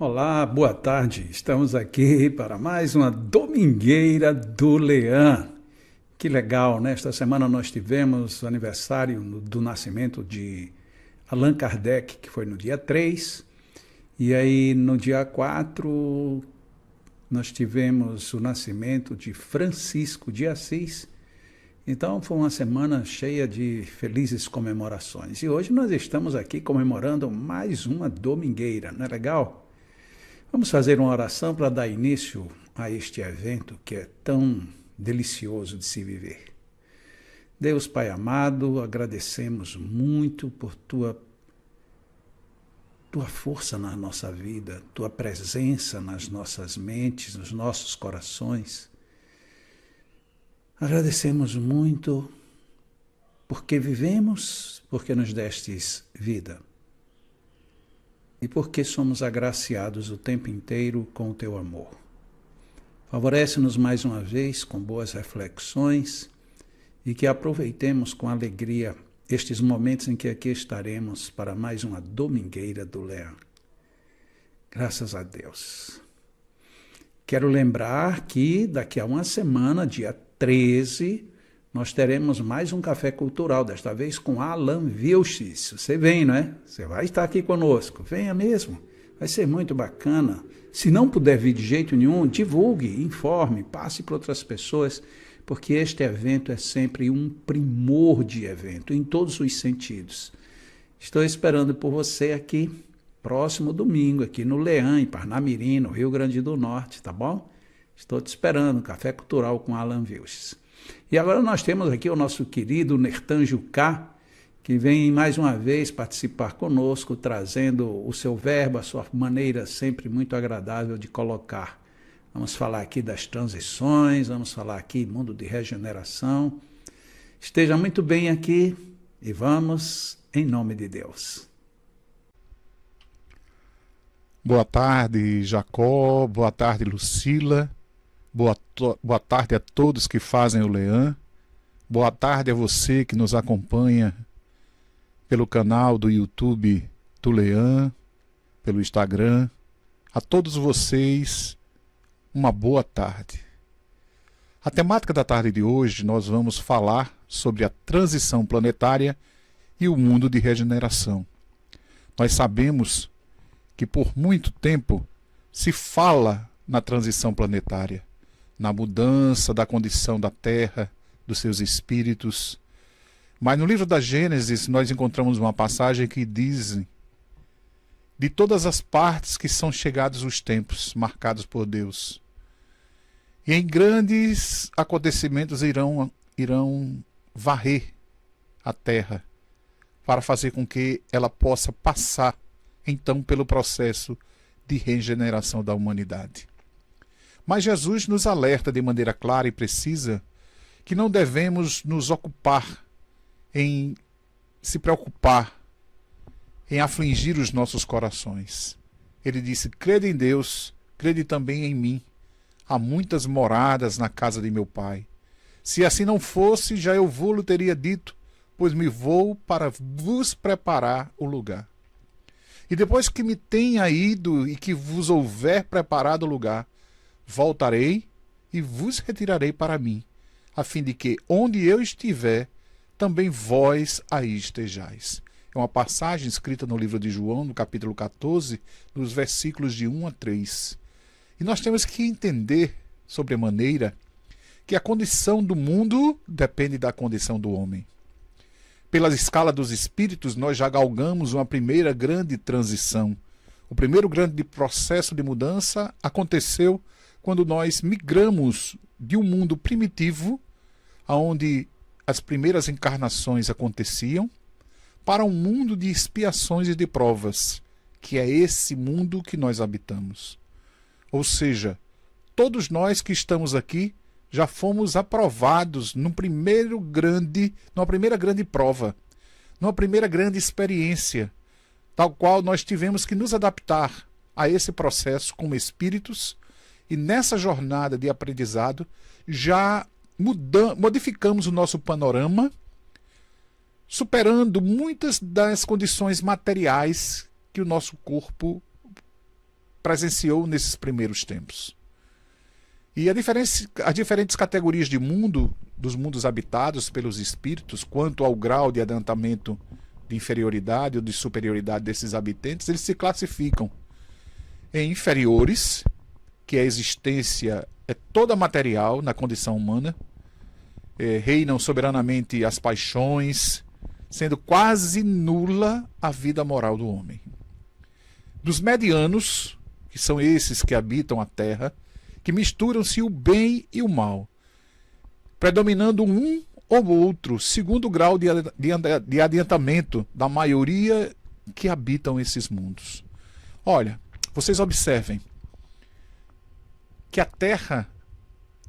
Olá, boa tarde. Estamos aqui para mais uma Domingueira do Leão. Que legal, né? Esta semana nós tivemos o aniversário do nascimento de Allan Kardec, que foi no dia 3. E aí no dia 4 nós tivemos o nascimento de Francisco de Assis. Então foi uma semana cheia de felizes comemorações. E hoje nós estamos aqui comemorando mais uma Domingueira, não é legal? Vamos fazer uma oração para dar início a este evento que é tão delicioso de se viver. Deus Pai amado, agradecemos muito por tua força na nossa vida, tua presença nas nossas mentes, nos nossos corações. Agradecemos muito porque vivemos, porque nos destes vida. E porque somos agraciados o tempo inteiro com o teu amor. Favorece-nos mais uma vez com boas reflexões e que aproveitemos com alegria estes momentos em que aqui estaremos para mais uma Domingueira do Leão. Graças a Deus. Quero lembrar que daqui a uma semana, dia 13, nós teremos mais um café cultural, desta vez com Alan Vilches. Você vem, não é? Você vai estar aqui conosco. Venha mesmo. Vai ser muito bacana. Se não puder vir de jeito nenhum, divulgue, informe, passe para outras pessoas, porque este evento é sempre um primor de evento, em todos os sentidos. Estou esperando por você aqui, próximo domingo, aqui no Leão, em Parnamirim, no Rio Grande do Norte, tá bom? Estou te esperando, café cultural com Alan Vilches. E agora nós temos aqui o nosso querido Nertan Jucá, que vem mais uma vez participar conosco, trazendo o seu verbo, a sua maneira sempre muito agradável de colocar. Vamos falar aqui das transições, vamos falar aqui mundo de regeneração. Esteja muito bem aqui e vamos em nome de Deus. Boa tarde, Jacó. Boa tarde, Lucila. Boa tarde a todos que fazem o Leão. Boa tarde a você que nos acompanha pelo canal do YouTube do Leão, pelo Instagram. A todos vocês, uma boa tarde. A temática da tarde de hoje, nós vamos falar sobre a transição planetária e o mundo de regeneração. Nós sabemos que por muito tempo se fala na transição planetária, na mudança da condição da Terra, dos seus espíritos. Mas no livro da Gênesis nós encontramos uma passagem que diz de todas as partes que são chegados os tempos marcados por Deus. E em grandes acontecimentos irão varrer a Terra para fazer com que ela possa passar então pelo processo de regeneração da humanidade. Mas Jesus nos alerta de maneira clara e precisa que não devemos nos ocupar em se preocupar, em afligir os nossos corações. Ele disse: crede em Deus, crede também em mim. Há muitas moradas na casa de meu Pai. Se assim não fosse, já eu vou-lhe teria dito, pois me vou para vos preparar o lugar. E depois que me tenha ido e que vos houver preparado o lugar, voltarei e vos retirarei para mim, a fim de que, onde eu estiver, também vós aí estejais. É uma passagem escrita no livro de João, no capítulo 14, nos versículos de 1 a 3. E nós temos que entender, sobremaneira, que a condição do mundo depende da condição do homem. Pela escala dos espíritos, nós já galgamos uma primeira grande transição. O primeiro grande processo de mudança aconteceu quando nós migramos de um mundo primitivo, onde as primeiras encarnações aconteciam, para um mundo de expiações e de provas, que é esse mundo que nós habitamos. Ou seja, todos nós que estamos aqui já fomos aprovados numa primeira grande prova, numa primeira grande experiência, tal qual nós tivemos que nos adaptar a esse processo como espíritos. E nessa jornada de aprendizado, já modificamos o nosso panorama, superando muitas das condições materiais que o nosso corpo presenciou nesses primeiros tempos. E as diferentes categorias de mundo, dos mundos habitados pelos espíritos, quanto ao grau de adiantamento de inferioridade ou de superioridade desses habitantes, eles se classificam em inferiores, que a existência é toda material na condição humana, reinam soberanamente as paixões, sendo quase nula a vida moral do homem. Dos medianos, que são esses que habitam a Terra, que misturam-se o bem e o mal, predominando um ou outro, segundo o grau de adiantamento da maioria que habitam esses mundos. Olha, vocês observem que a Terra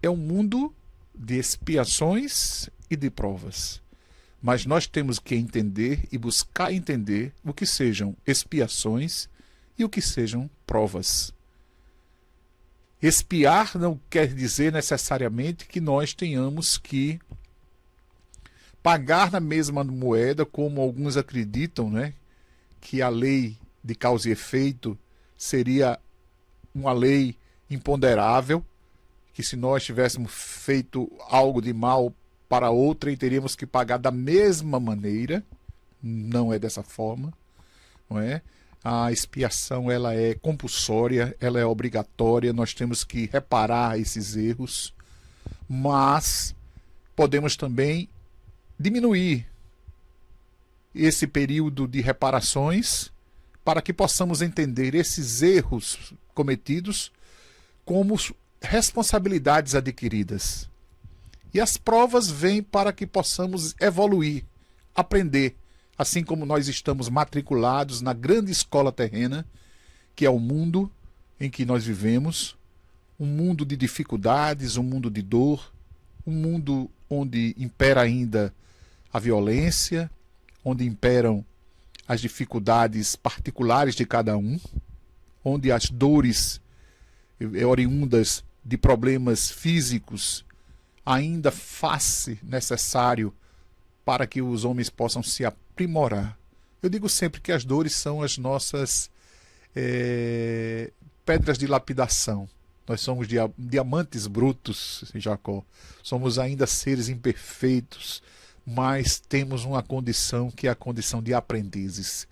é um mundo de expiações e de provas. Mas nós temos que entender e buscar entender o que sejam expiações e o que sejam provas. Expiar não quer dizer necessariamente que nós tenhamos que pagar na mesma moeda, como alguns acreditam, né? Que a lei de causa e efeito seria uma lei imponderável, que se nós tivéssemos feito algo de mal para outrem, teríamos que pagar da mesma maneira. Não é dessa forma, não é? A expiação, ela é compulsória, ela é obrigatória, nós temos que reparar esses erros, mas podemos também diminuir esse período de reparações para que possamos entender esses erros cometidos como responsabilidades adquiridas. E as provas vêm para que possamos evoluir, aprender, assim como nós estamos matriculados na grande escola terrena, que é o mundo em que nós vivemos, um mundo de dificuldades, um mundo de dor, um mundo onde impera ainda a violência, onde imperam as dificuldades particulares de cada um, onde as dores oriundas de problemas físicos ainda faz necessário para que os homens possam se aprimorar. Eu digo sempre que as dores são as nossas pedras de lapidação. Nós somos diamantes brutos, Jacó. Somos ainda seres imperfeitos, mas temos uma condição que é a condição de aprendizes.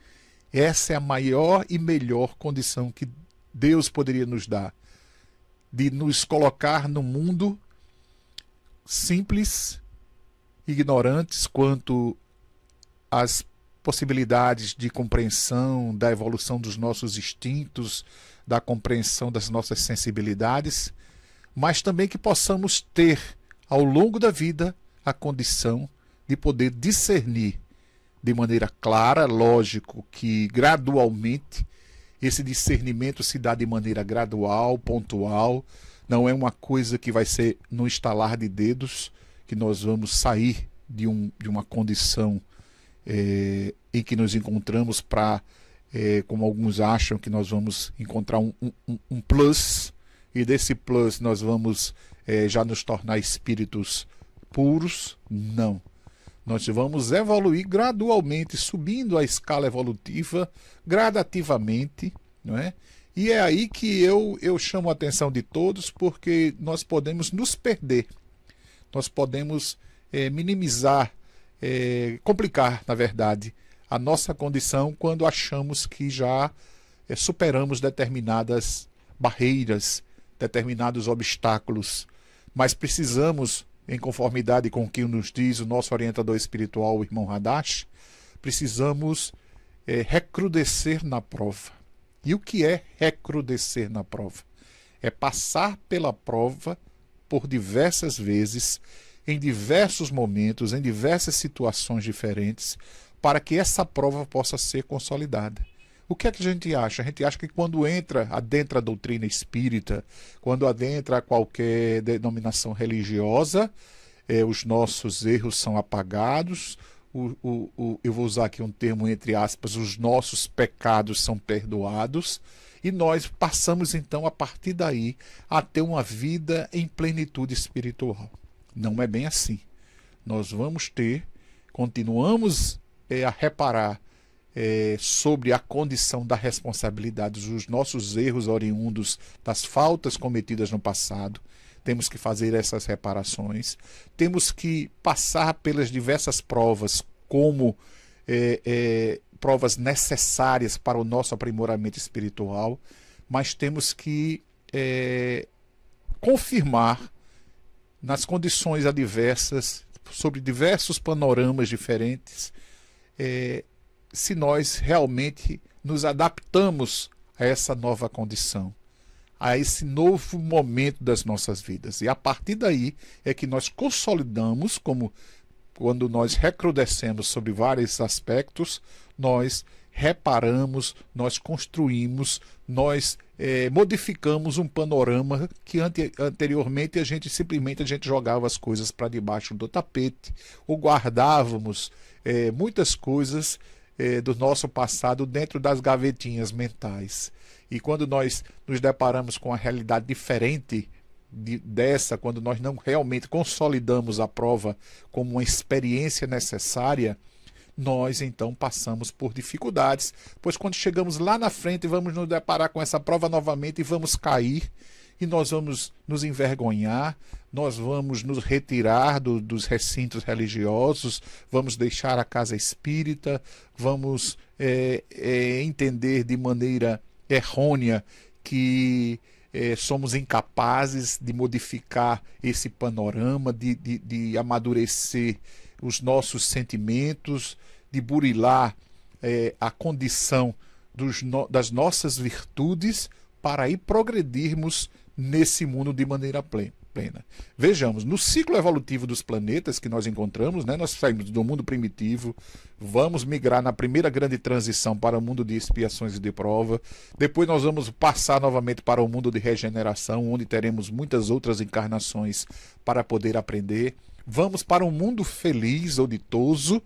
Essa é a maior e melhor condição que Deus poderia nos dar, de nos colocar no mundo simples, ignorantes quanto às possibilidades de compreensão da evolução dos nossos instintos, da compreensão das nossas sensibilidades, mas também que possamos ter, ao longo da vida, a condição de poder discernir de maneira clara, lógico que gradualmente, esse discernimento se dá de maneira gradual, pontual, não é uma coisa que vai ser no estalar de dedos, que nós vamos sair de uma condição em que nos encontramos para, como alguns acham, que nós vamos encontrar um plus, e desse plus nós vamos já nos tornar espíritos puros. Não. Nós vamos evoluir gradualmente, subindo a escala evolutiva, gradativamente, não é? E é aí que eu chamo a atenção de todos, porque nós podemos nos perder, nós podemos minimizar, complicar, na verdade, a nossa condição quando achamos que já superamos determinadas barreiras, determinados obstáculos, mas precisamos, em conformidade com o que nos diz o nosso orientador espiritual, o irmão Hadash, precisamos recrudescer na prova. E o que é recrudescer na prova? É passar pela prova por diversas vezes, em diversos momentos, em diversas situações diferentes, para que essa prova possa ser consolidada. O que é que a gente acha? A gente acha que quando adentra a doutrina espírita, quando adentra qualquer denominação religiosa, os nossos erros são apagados, eu vou usar aqui um termo entre aspas, os nossos pecados são perdoados, e nós passamos então a partir daí a ter uma vida em plenitude espiritual. Não é bem assim. Nós vamos continuamos a reparar sobre a condição da responsabilidade dos nossos erros oriundos das faltas cometidas no passado. Temos que fazer essas reparações. Temos que passar pelas diversas provas como provas necessárias para o nosso aprimoramento espiritual, mas temos que confirmar nas condições adversas, sobre diversos panoramas diferentes, se nós realmente nos adaptamos a essa nova condição, a esse novo momento das nossas vidas. E a partir daí é que nós consolidamos, como quando nós recrudescemos sobre vários aspectos, nós reparamos, nós construímos, nós modificamos um panorama que anteriormente a gente simplesmente jogava as coisas para debaixo do tapete ou guardávamos muitas coisas do nosso passado dentro das gavetinhas mentais. E quando nós nos deparamos com a realidade diferente dessa, quando nós não realmente consolidamos a prova como uma experiência necessária, nós então passamos por dificuldades, pois quando chegamos lá na frente vamos nos deparar com essa prova novamente e vamos cair, e nós vamos nos envergonhar, nós vamos nos retirar dos recintos religiosos, vamos deixar a casa espírita, vamos entender de maneira errônea que somos incapazes de modificar esse panorama, de amadurecer os nossos sentimentos, de burilar a condição das nossas virtudes para aí progredirmos nesse mundo de maneira plena. Vejamos, no ciclo evolutivo dos planetas que nós encontramos, nós saímos do mundo primitivo, vamos migrar na primeira grande transição para o mundo de expiações e de prova, depois nós vamos passar novamente para o mundo de regeneração, onde teremos muitas outras encarnações para poder aprender. Vamos para um mundo feliz ou ditoso,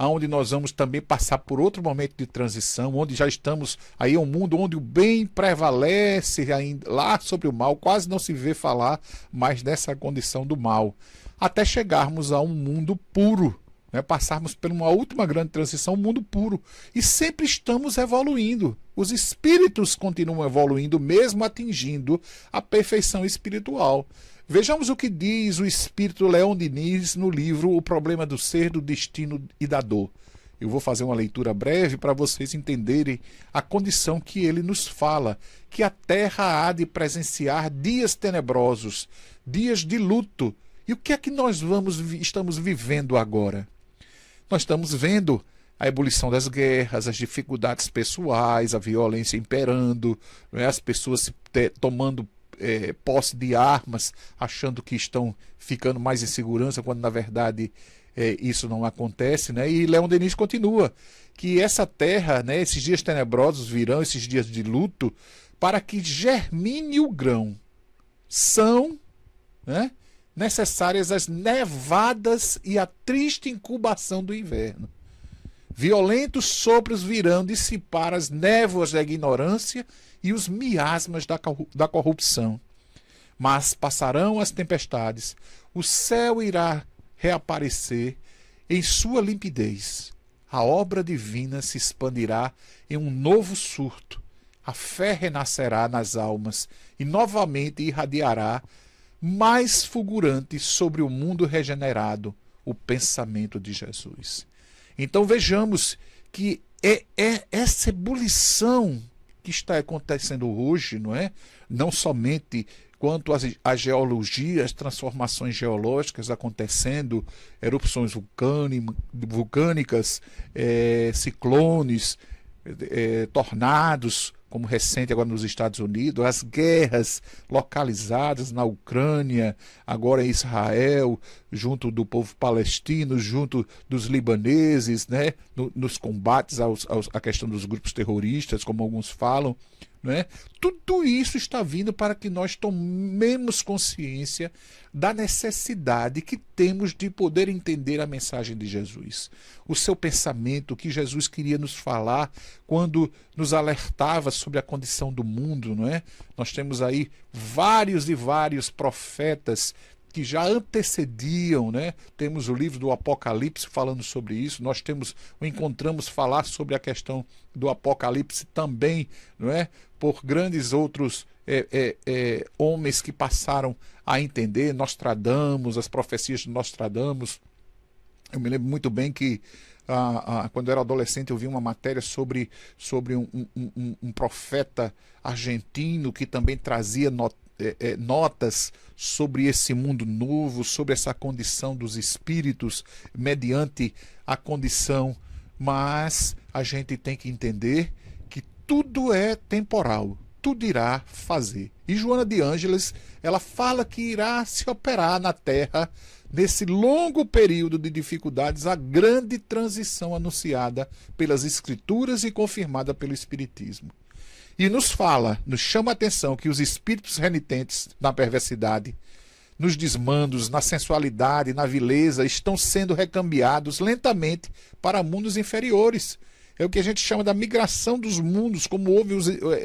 onde nós vamos também passar por outro momento de transição, onde já estamos aí um mundo onde o bem prevalece ainda, lá sobre o mal, quase não se vê falar mais dessa condição do mal, até chegarmos a um mundo puro, passarmos por uma última grande transição, um mundo puro, e sempre estamos evoluindo, os espíritos continuam evoluindo, mesmo atingindo a perfeição espiritual. Vejamos o que diz o espírito Leon Denis no livro O Problema do Ser, do Destino e da Dor. Eu vou fazer uma leitura breve para vocês entenderem a condição que ele nos fala, que a Terra há de presenciar dias tenebrosos, dias de luto. E o que é que nós estamos vivendo agora? Nós estamos vendo a ebulição das guerras, as dificuldades pessoais, a violência imperando, as pessoas tomando posse de armas, achando que estão ficando mais em segurança, quando na verdade isso não acontece, E Leon Denis continua que essa terra, esses dias tenebrosos virão, esses dias de luto, para que germine o grão. São necessárias as nevadas e a triste incubação do inverno. Violentos sopros virão dissipar as névoas da ignorância e os miasmas da corrupção. Mas passarão as tempestades, o céu irá reaparecer em sua limpidez. A obra divina se expandirá em um novo surto. A fé renascerá nas almas e novamente irradiará mais fulgurante sobre o mundo regenerado o pensamento de Jesus. Então vejamos que essa ebulição que está acontecendo hoje, não somente quanto à geologia, as transformações geológicas acontecendo, erupções vulcânicas, ciclones, tornados, como recente agora nos Estados Unidos, as guerras localizadas na Ucrânia, agora em Israel, junto do povo palestino, junto dos libaneses, nos combates à questão dos grupos terroristas, como alguns falam. Tudo isso está vindo para que nós tomemos consciência da necessidade que temos de poder entender a mensagem de Jesus. O seu pensamento, o que Jesus queria nos falar quando nos alertava sobre a condição do mundo. Nós temos aí vários e vários profetas que já antecediam, né? Temos o livro do Apocalipse falando sobre isso, nós encontramos falar sobre a questão do Apocalipse também, não é? Por grandes outros homens que passaram a entender, Nostradamus, as profecias de Nostradamus. Eu me lembro muito bem que quando eu era adolescente eu vi uma matéria sobre um profeta argentino que também trazia notas sobre esse mundo novo, sobre essa condição dos espíritos mediante a condição, mas a gente tem que entender que tudo é temporal, tudo irá fazer. E Joana de Ângeles, ela fala que irá se operar na Terra nesse longo período de dificuldades, a grande transição anunciada pelas Escrituras e confirmada pelo Espiritismo. E nos chama a atenção que os espíritos renitentes na perversidade, nos desmandos, na sensualidade, na vileza, estão sendo recambiados lentamente para mundos inferiores. É o que a gente chama da migração dos mundos, como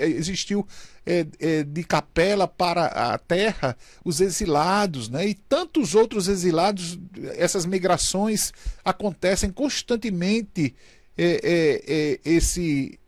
existiu de Capela para a Terra, os exilados, né? E tantos outros exilados. Essas migrações acontecem constantemente, esse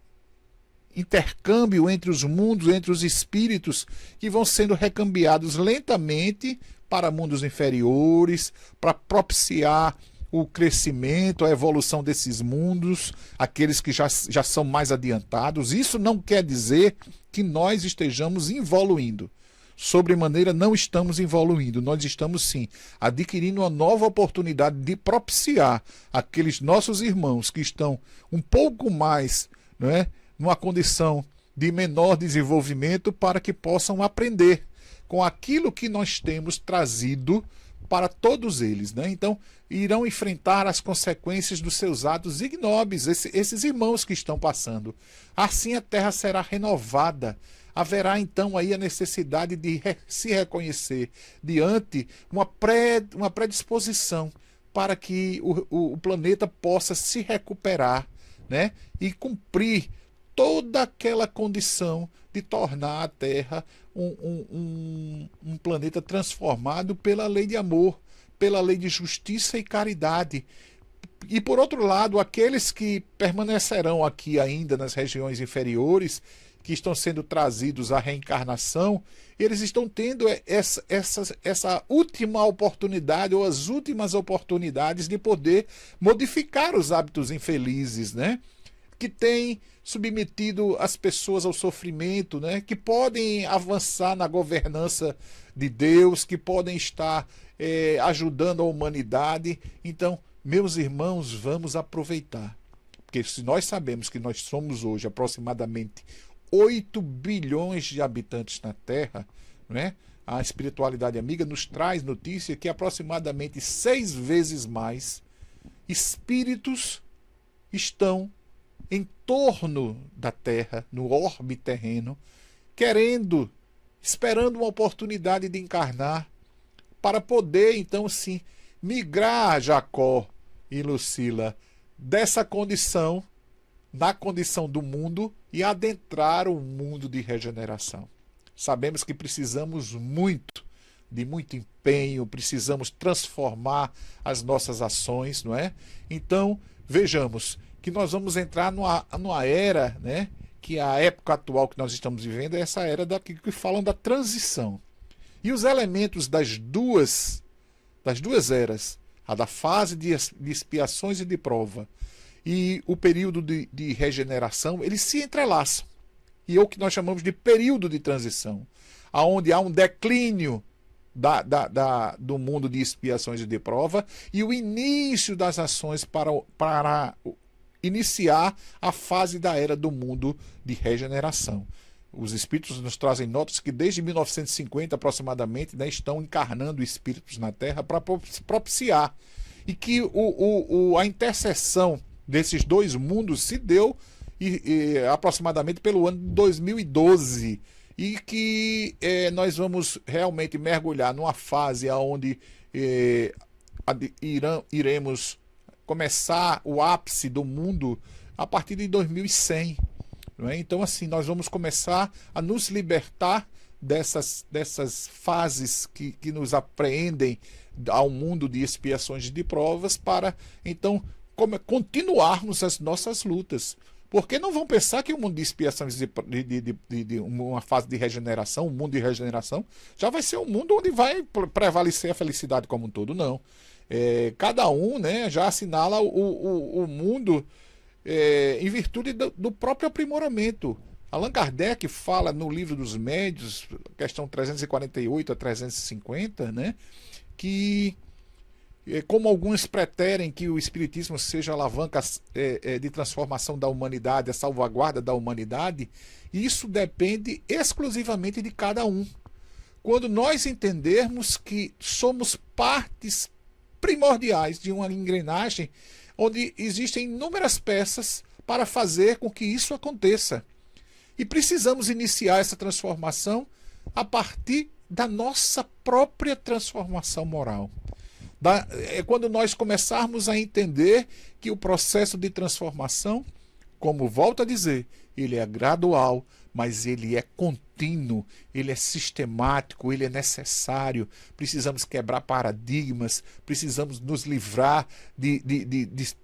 intercâmbio entre os mundos, entre os espíritos, que vão sendo recambiados lentamente para mundos inferiores, para propiciar o crescimento, a evolução desses mundos, aqueles que já são mais adiantados. Isso não quer dizer que nós estejamos evoluindo. Sobremaneira, não estamos evoluindo. Nós estamos, sim, adquirindo uma nova oportunidade de propiciar aqueles nossos irmãos que estão um pouco mais, não é, numa condição de menor desenvolvimento, para que possam aprender com aquilo que nós temos trazido para todos eles, né? Então, irão enfrentar as consequências dos seus atos ignóbeis, esses irmãos que estão passando. Assim a Terra será renovada. Haverá então aí a necessidade de se reconhecer diante uma predisposição para que o planeta possa se recuperar, né? E cumprir toda aquela condição de tornar a Terra um planeta transformado pela lei de amor, pela lei de justiça e caridade. E por outro lado, aqueles que permanecerão aqui ainda nas regiões inferiores, que estão sendo trazidos à reencarnação, eles estão tendo essa última oportunidade, ou as últimas oportunidades, de poder modificar os hábitos infelizes, né? Que têm submetido as pessoas ao sofrimento, né? Que podem avançar na governança de Deus, que podem estar ajudando a humanidade. Então, meus irmãos, vamos aproveitar. Porque se nós sabemos que nós somos hoje aproximadamente 8 bilhões de habitantes na Terra, né? A espiritualidade amiga nos traz notícia que aproximadamente 6 vezes mais espíritos estão em torno da Terra, no orbe terreno, esperando uma oportunidade de encarnar, para poder, então, sim, migrar, Jacó e Lucila, dessa condição, na condição do mundo, e adentrar o mundo de regeneração. Sabemos que precisamos de muito empenho, precisamos transformar as nossas ações, não é? Então, vejamos que nós vamos entrar numa era, né, que a época atual que nós estamos vivendo é essa era que falam da transição. E os elementos das duas eras, a da fase de expiações e de prova, e o período de regeneração, eles se entrelaçam. E é o que nós chamamos de período de transição, onde há um declínio do mundo de expiações e de prova, e o início das ações para iniciar a fase da era do mundo de regeneração. Os espíritos nos trazem notas que desde 1950 aproximadamente, né, estão encarnando espíritos na Terra para propiciar, e que a interseção desses dois mundos se deu aproximadamente pelo ano de 2012, e que nós vamos realmente mergulhar numa fase onde iremos começar o ápice do mundo a partir de 2100. Não é? Então, assim, nós vamos começar a nos libertar dessas fases que nos apreendem ao mundo de expiações e de provas, para então continuarmos as nossas lutas. Porque não vão pensar que o mundo de expiações de uma fase de regeneração, um mundo de regeneração, já vai ser um mundo onde vai prevalecer a felicidade como um todo. Não. Cada um, né, já assinala o mundo em virtude do próprio aprimoramento. Allan Kardec fala no Livro dos Médiuns, questão 348 a 350, né, que como alguns preterem que o Espiritismo seja a alavanca de transformação da humanidade, a salvaguarda da humanidade, isso depende exclusivamente de cada um. Quando nós entendermos que somos partes primordiais de uma engrenagem onde existem inúmeras peças para fazer com que isso aconteça. E precisamos iniciar essa transformação a partir da nossa própria transformação moral. É quando nós começarmos a entender que o processo de transformação, como volto a dizer, ele é gradual, mas ele é contínuo, ele é sistemático, ele é necessário. Precisamos quebrar paradigmas, precisamos nos livrar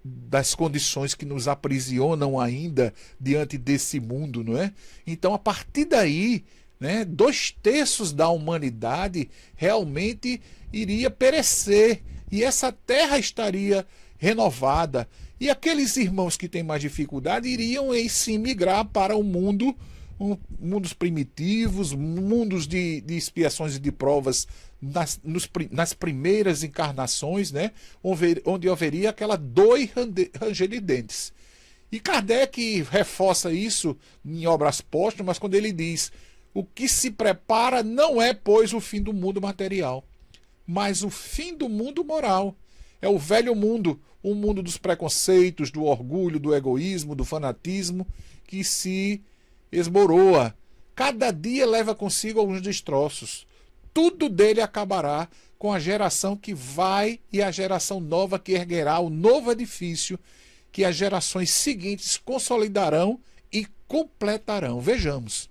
das condições que nos aprisionam ainda diante desse mundo, não é? Então, a partir daí, né, 2/3 da humanidade realmente iria perecer e essa terra estaria renovada. E aqueles irmãos que têm mais dificuldade iriam sim migrar para o mundo, mundos primitivos, mundos de expiações e de provas nas primeiras encarnações, né, onde haveria aquela dor e ranger de dentes. E Kardec reforça isso em Obras Póstumas quando ele diz: o que se prepara não é, pois, o fim do mundo material, mas o fim do mundo moral. É o velho mundo, o mundo dos preconceitos, do orgulho, do egoísmo, do fanatismo, que se esboroa. Cada dia leva consigo alguns destroços. Tudo dele acabará com a geração que vai e a geração nova que erguerá o novo edifício que as gerações seguintes consolidarão e completarão. Vejamos.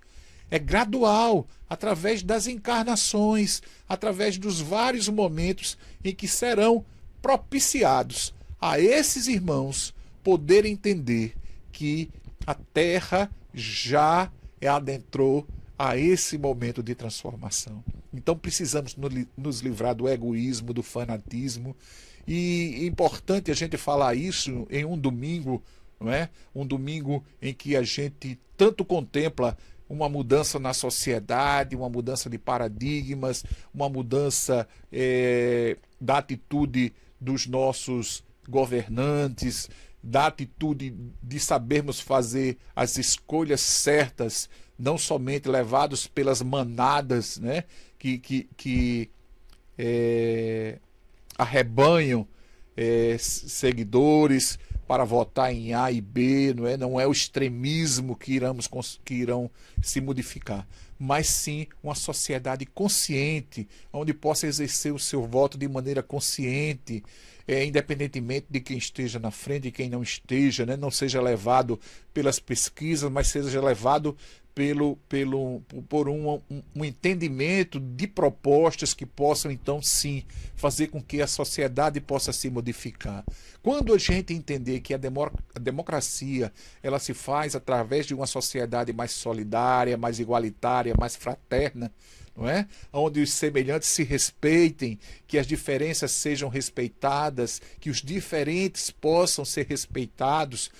É gradual, através das encarnações, através dos vários momentos em que serão propiciados a esses irmãos poderem entender que a Terra já adentrou a esse momento de transformação. Então precisamos nos livrar do egoísmo, do fanatismo, e é importante a gente falar isso em um domingo, não é? Um domingo em que a gente tanto contempla uma mudança na sociedade, uma mudança de paradigmas, uma mudança da atitude dos nossos governantes, da atitude de sabermos fazer as escolhas certas, não somente levados pelas manadas, né, que arrebanham seguidores para votar em A e B, não é o extremismo que irão se modificar, mas sim uma sociedade consciente, onde possa exercer o seu voto de maneira consciente, independentemente de quem esteja na frente e quem não esteja, né? Não seja levado pelas pesquisas, mas seja levado por um entendimento de propostas que possam, então, sim, fazer com que a sociedade possa se modificar. Quando a gente entender que a democracia ela se faz através de uma sociedade mais solidária, mais igualitária, mais fraterna, não é? Onde os semelhantes se respeitem, que as diferenças sejam respeitadas, que os diferentes possam ser respeitados,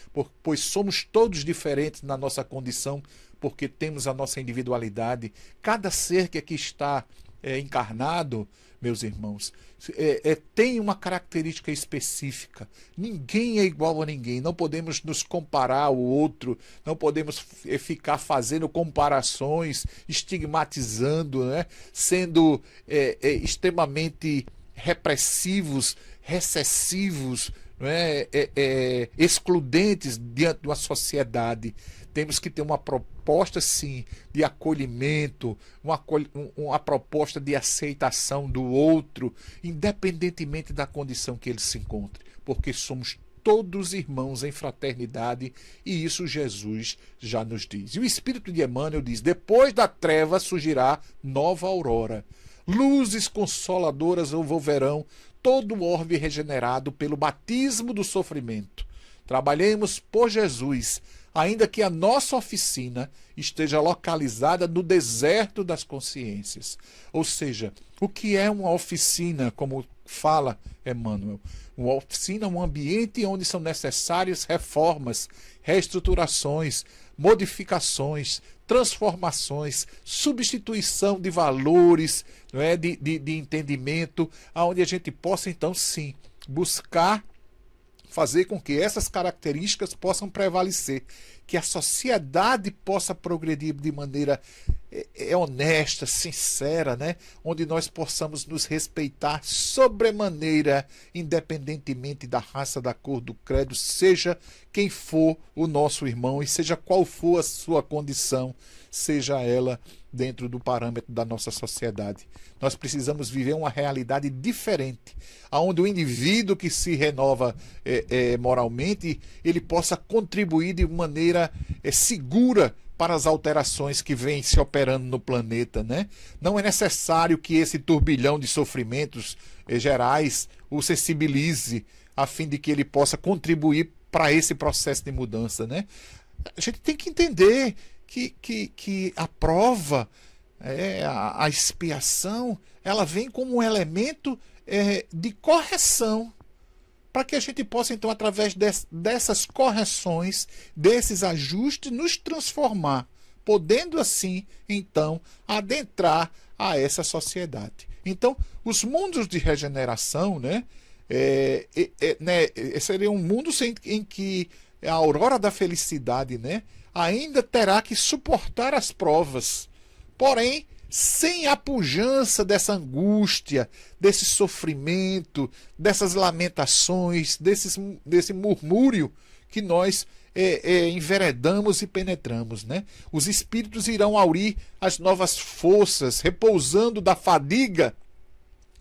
pois somos todos diferentes na nossa condição, porque temos a nossa individualidade. Cada ser que aqui está encarnado, meus irmãos, tem uma característica específica. Ninguém é igual a ninguém. Não podemos nos comparar ao outro, não podemos ficar fazendo comparações, estigmatizando, né? Sendo extremamente repressivos, recessivos, excludentes diante de uma sociedade. Temos que ter uma proposta, sim, de acolhimento, uma proposta de aceitação do outro, independentemente da condição que ele se encontre, porque somos todos irmãos em fraternidade, e isso Jesus já nos diz. E o Espírito de Emmanuel diz: depois da treva surgirá nova aurora. Luzes consoladoras envolverão todo o orbe regenerado pelo batismo do sofrimento. Trabalhemos por Jesus, ainda que a nossa oficina esteja localizada no deserto das consciências. Ou seja, o que é uma oficina, como fala Emmanuel? Uma oficina é um ambiente onde são necessárias reformas, reestruturações, modificações, transformações, substituição de valores, não é? de entendimento, onde a gente possa, então, sim, buscar fazer com que essas características possam prevalecer, que a sociedade possa progredir de maneira honesta, sincera, né? Onde nós possamos nos respeitar sobremaneira, independentemente da raça, da cor, do credo, seja quem for o nosso irmão e seja qual for a sua condição, seja ela dentro do parâmetro da nossa sociedade. Nós precisamos viver uma realidade diferente, onde o indivíduo que se renova moralmente, ele possa contribuir de maneira segura para as alterações que vêm se operando no planeta, né? Não é necessário que esse turbilhão de sofrimentos gerais o sensibilize, a fim de que ele possa contribuir para esse processo de mudança, né? A gente tem que entender que a prova, a expiação, ela vem como um elemento de correção, para que a gente possa, então, através dessas correções, desses ajustes, nos transformar, podendo assim, então, adentrar a essa sociedade. Então, os mundos de regeneração, seriam mundos em que a aurora da felicidade, ainda terá que suportar as provas, porém, sem a pujança dessa angústia, desse sofrimento, dessas lamentações, desse murmúrio que nós enveredamos e penetramos, né? Os espíritos irão aurir as novas forças, repousando da fadiga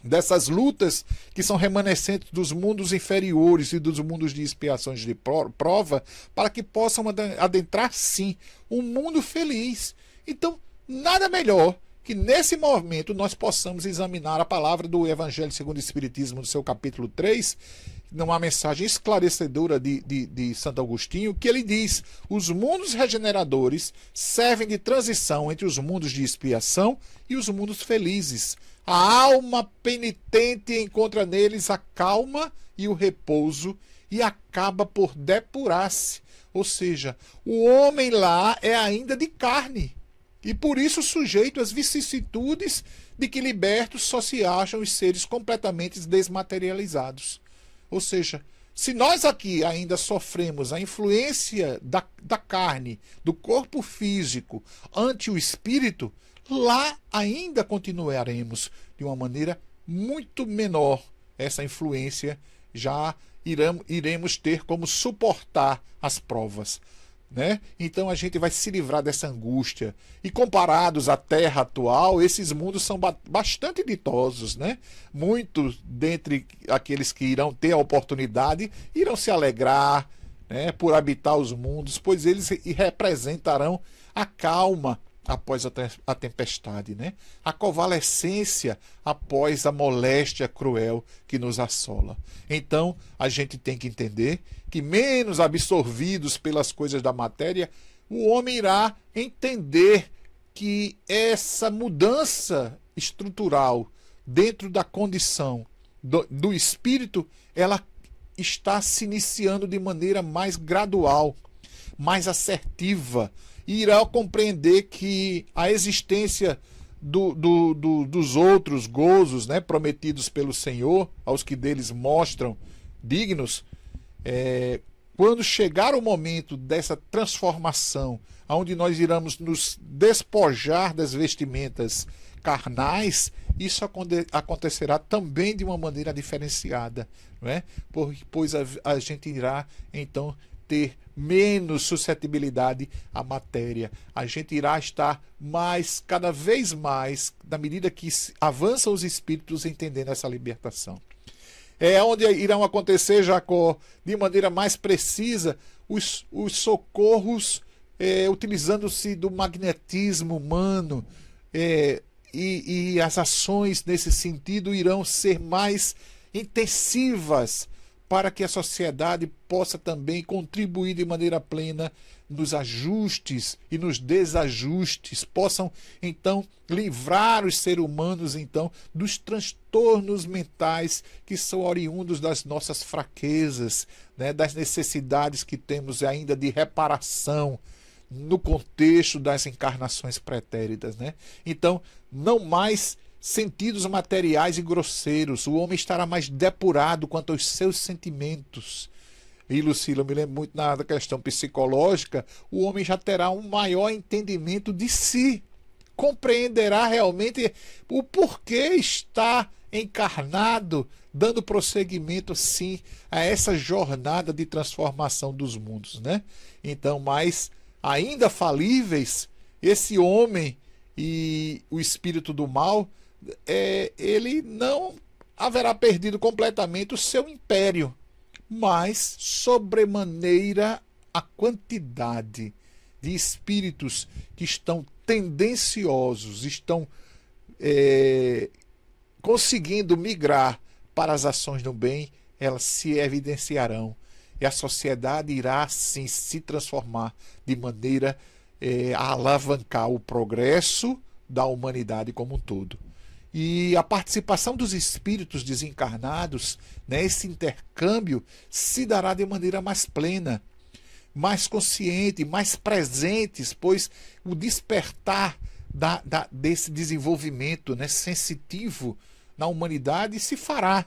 dessas lutas que são remanescentes dos mundos inferiores e dos mundos de expiações de prova, para que possam adentrar, sim, um mundo feliz. Então, nada melhor que nesse momento nós possamos examinar a palavra do Evangelho segundo o Espiritismo, no seu capítulo 3, numa mensagem esclarecedora de Santo Agostinho, que ele diz: os mundos regeneradores servem de transição entre os mundos de expiação e os mundos felizes. A alma penitente encontra neles a calma e o repouso e acaba por depurar-se. Ou seja, o homem lá é ainda de carne e por isso sujeito às vicissitudes de que libertos só se acham os seres completamente desmaterializados. Ou seja, se nós aqui ainda sofremos a influência da carne, do corpo físico ante o espírito, lá ainda continuaremos de uma maneira muito menor. Essa influência já iremos ter como suportar as provas, né? Então a gente vai se livrar dessa angústia. E comparados à Terra atual, esses mundos são bastante ditosos, né? Muitos dentre aqueles que irão ter a oportunidade irão se alegrar, né, por habitar os mundos, pois eles representarão a calma após a tempestade, né? A convalescência após a moléstia cruel que nos assola. Então, a gente tem que entender que, menos absorvidos pelas coisas da matéria, o homem irá entender que essa mudança estrutural dentro da condição do espírito, ela está se iniciando de maneira mais gradual, mais assertiva, e irá compreender que a existência dos outros gozos, né, prometidos pelo Senhor, aos que deles mostram dignos, quando chegar o momento dessa transformação, onde nós iremos nos despojar das vestimentas carnais, isso acontecerá também de uma maneira diferenciada, não é? Pois a gente irá, então, ter menos suscetibilidade à matéria. A gente irá estar cada vez mais, na medida que avançam os espíritos, entendendo essa libertação. É onde irão acontecer, Jacó, de maneira mais precisa, os socorros, utilizando-se do magnetismo humano, e as ações nesse sentido irão ser mais intensivas para que a sociedade possa também contribuir de maneira plena nos ajustes e nos desajustes, possam então livrar os seres humanos então dos transtornos mentais que são oriundos das nossas fraquezas, né, das necessidades que temos ainda de reparação no contexto das encarnações pretéritas, né? Então, não mais sentidos materiais e grosseiros, o homem estará mais depurado quanto aos seus sentimentos. E, Lucila, eu me lembro muito na questão psicológica, o homem já terá um maior entendimento de si, compreenderá realmente o porquê está encarnado, dando prosseguimento, sim, a essa jornada de transformação dos mundos, né? Então, mas ainda falíveis, esse homem e o espírito do mal, ele não haverá perdido completamente o seu império, mas sobremaneira a quantidade de espíritos que estão tendenciosos, estão conseguindo migrar para as ações do bem, elas se evidenciarão. E a sociedade irá, sim, se transformar de maneira a alavancar o progresso da humanidade como um todo. E a participação dos espíritos desencarnados, né, esse intercâmbio, se dará de maneira mais plena, mais consciente, mais presentes, pois o despertar desse desenvolvimento, né, sensitivo na humanidade se fará.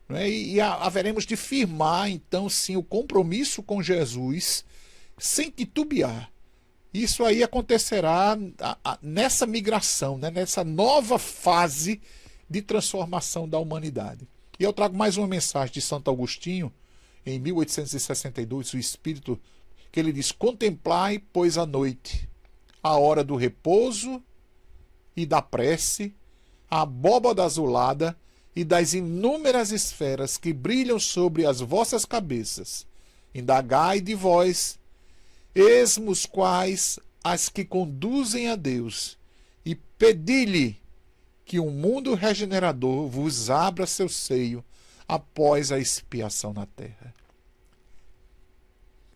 Né, e haveremos de firmar, então, sim, o compromisso com Jesus, sem titubear. Isso aí acontecerá nessa migração, né, nessa nova fase de transformação da humanidade. E eu trago mais uma mensagem de Santo Agostinho, em 1862, o Espírito, que ele diz: contemplai, pois, a noite, a hora do repouso e da prece, a abóbada azulada e das inúmeras esferas que brilham sobre as vossas cabeças. Indagai de vós, esmos quais as que conduzem a Deus, e pedi-lhe que um mundo regenerador vos abra seu seio após a expiação na terra.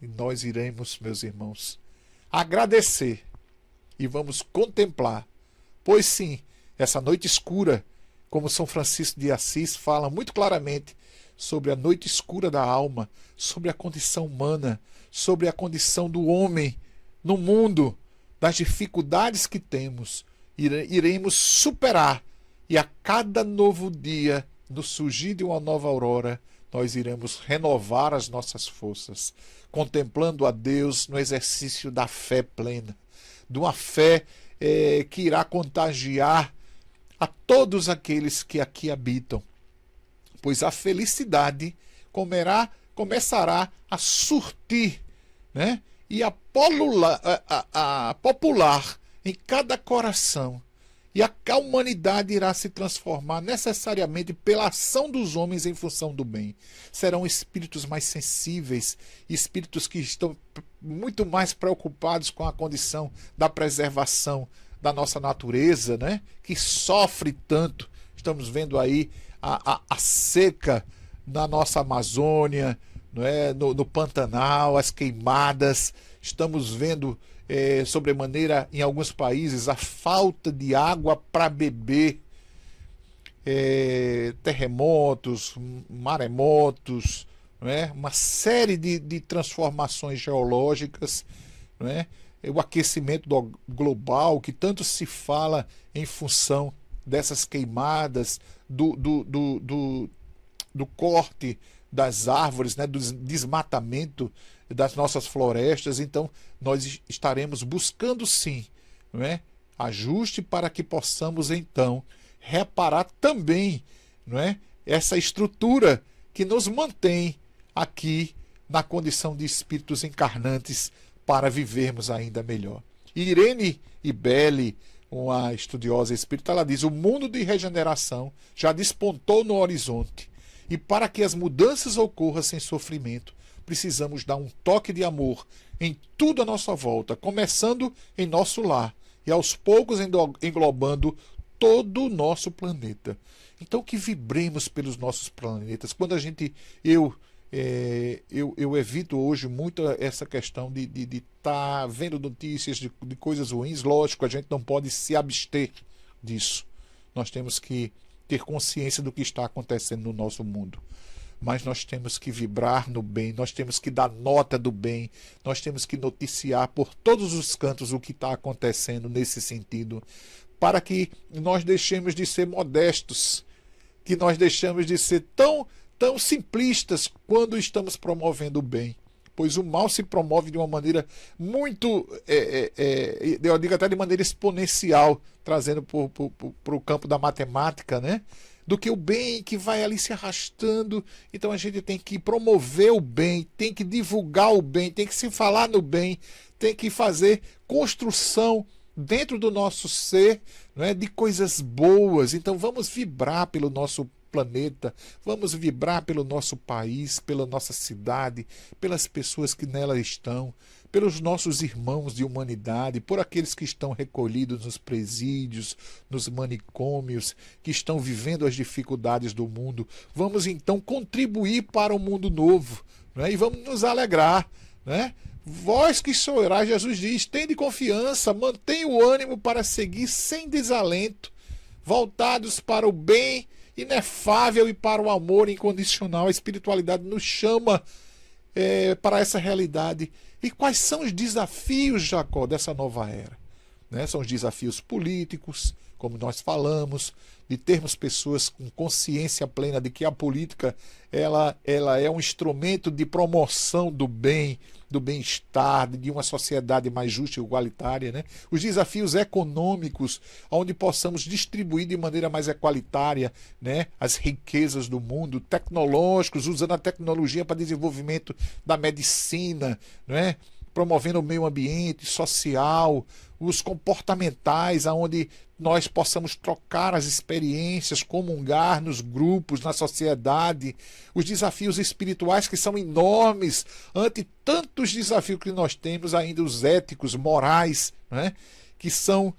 E nós iremos, meus irmãos, agradecer e vamos contemplar, pois sim, essa noite escura, como São Francisco de Assis fala muito claramente sobre a noite escura da alma, sobre a condição humana, sobre a condição do homem no mundo, das dificuldades que temos, iremos superar, e a cada novo dia, no surgir de uma nova aurora, nós iremos renovar as nossas forças, contemplando a Deus no exercício da fé plena, de uma fé que irá contagiar a todos aqueles que aqui habitam, pois a felicidade começará a surtir, né, e a popular em cada coração. E a humanidade irá se transformar necessariamente pela ação dos homens em função do bem. Serão espíritos mais sensíveis, espíritos que estão muito mais preocupados com a condição da preservação da nossa natureza, né, que sofre tanto. Estamos vendo aí a seca na nossa Amazônia, não é? No Pantanal, as queimadas. Estamos vendo sobremaneira em alguns países a falta de água para beber, terremotos, maremotos, não é? Uma série de transformações geológicas, não é? O aquecimento global, que tanto se fala em função dessas queimadas, do corte das árvores, né, do desmatamento das nossas florestas. Então, nós estaremos buscando, sim, não é, ajuste para que possamos, então, reparar também, não é, essa estrutura que nos mantém aqui na condição de espíritos encarnantes para vivermos ainda melhor. Irene Ibelli, uma estudiosa espírita, ela diz: o mundo de regeneração já despontou no horizonte E para que as mudanças ocorram sem sofrimento, precisamos dar um toque de amor em tudo à nossa volta, começando em nosso lar e aos poucos englobando todo o nosso planeta. Então que vibremos pelos nossos planetas. Quando eu evito hoje muito essa questão de estar vendo notícias de coisas ruins. Lógico, a gente não pode se abster disso. Nós temos que ter consciência do que está acontecendo no nosso mundo. Mas nós temos que vibrar no bem, nós temos que dar nota do bem, nós temos que noticiar por todos os cantos o que está acontecendo nesse sentido, para que nós deixemos de ser modestos, que nós deixemos de ser tão simplistas quando estamos promovendo o bem. Pois o mal se promove de uma maneira muito, eu digo até de maneira exponencial, trazendo para o campo da matemática, né? Do que o bem que vai ali se arrastando. Então a gente tem que promover o bem, tem que divulgar o bem, tem que se falar no bem, tem que fazer construção dentro do nosso ser, né, de coisas boas. Então vamos vibrar pelo nosso planeta, vamos vibrar pelo nosso país, pela nossa cidade, pelas pessoas que nela estão, pelos nossos irmãos de humanidade, por aqueles que estão recolhidos nos presídios, nos manicômios, que estão vivendo as dificuldades do mundo. Vamos então contribuir para um mundo novo, né? E vamos nos alegrar, né? Vós que sois, Jesus diz, tende confiança, mantenha o ânimo para seguir sem desalento, voltados para o bem inefável e para o amor incondicional. A espiritualidade nos chama para essa realidade. E quais são os desafios, Jacó, dessa nova era? Né? São os desafios políticos, como nós falamos, de termos pessoas com consciência plena de que a política ela é um instrumento de promoção do bem, do bem-estar, de uma sociedade mais justa e igualitária, né? Os desafios econômicos, onde possamos distribuir de maneira mais equalitária, né, as riquezas do mundo, tecnológicos, usando a tecnologia para desenvolvimento da medicina, né? Promovendo o meio ambiente, social, os comportamentais, aonde nós possamos trocar as experiências, comungar nos grupos, na sociedade, os desafios espirituais que são enormes, ante tantos desafios que nós temos, ainda os éticos, morais, né? Que são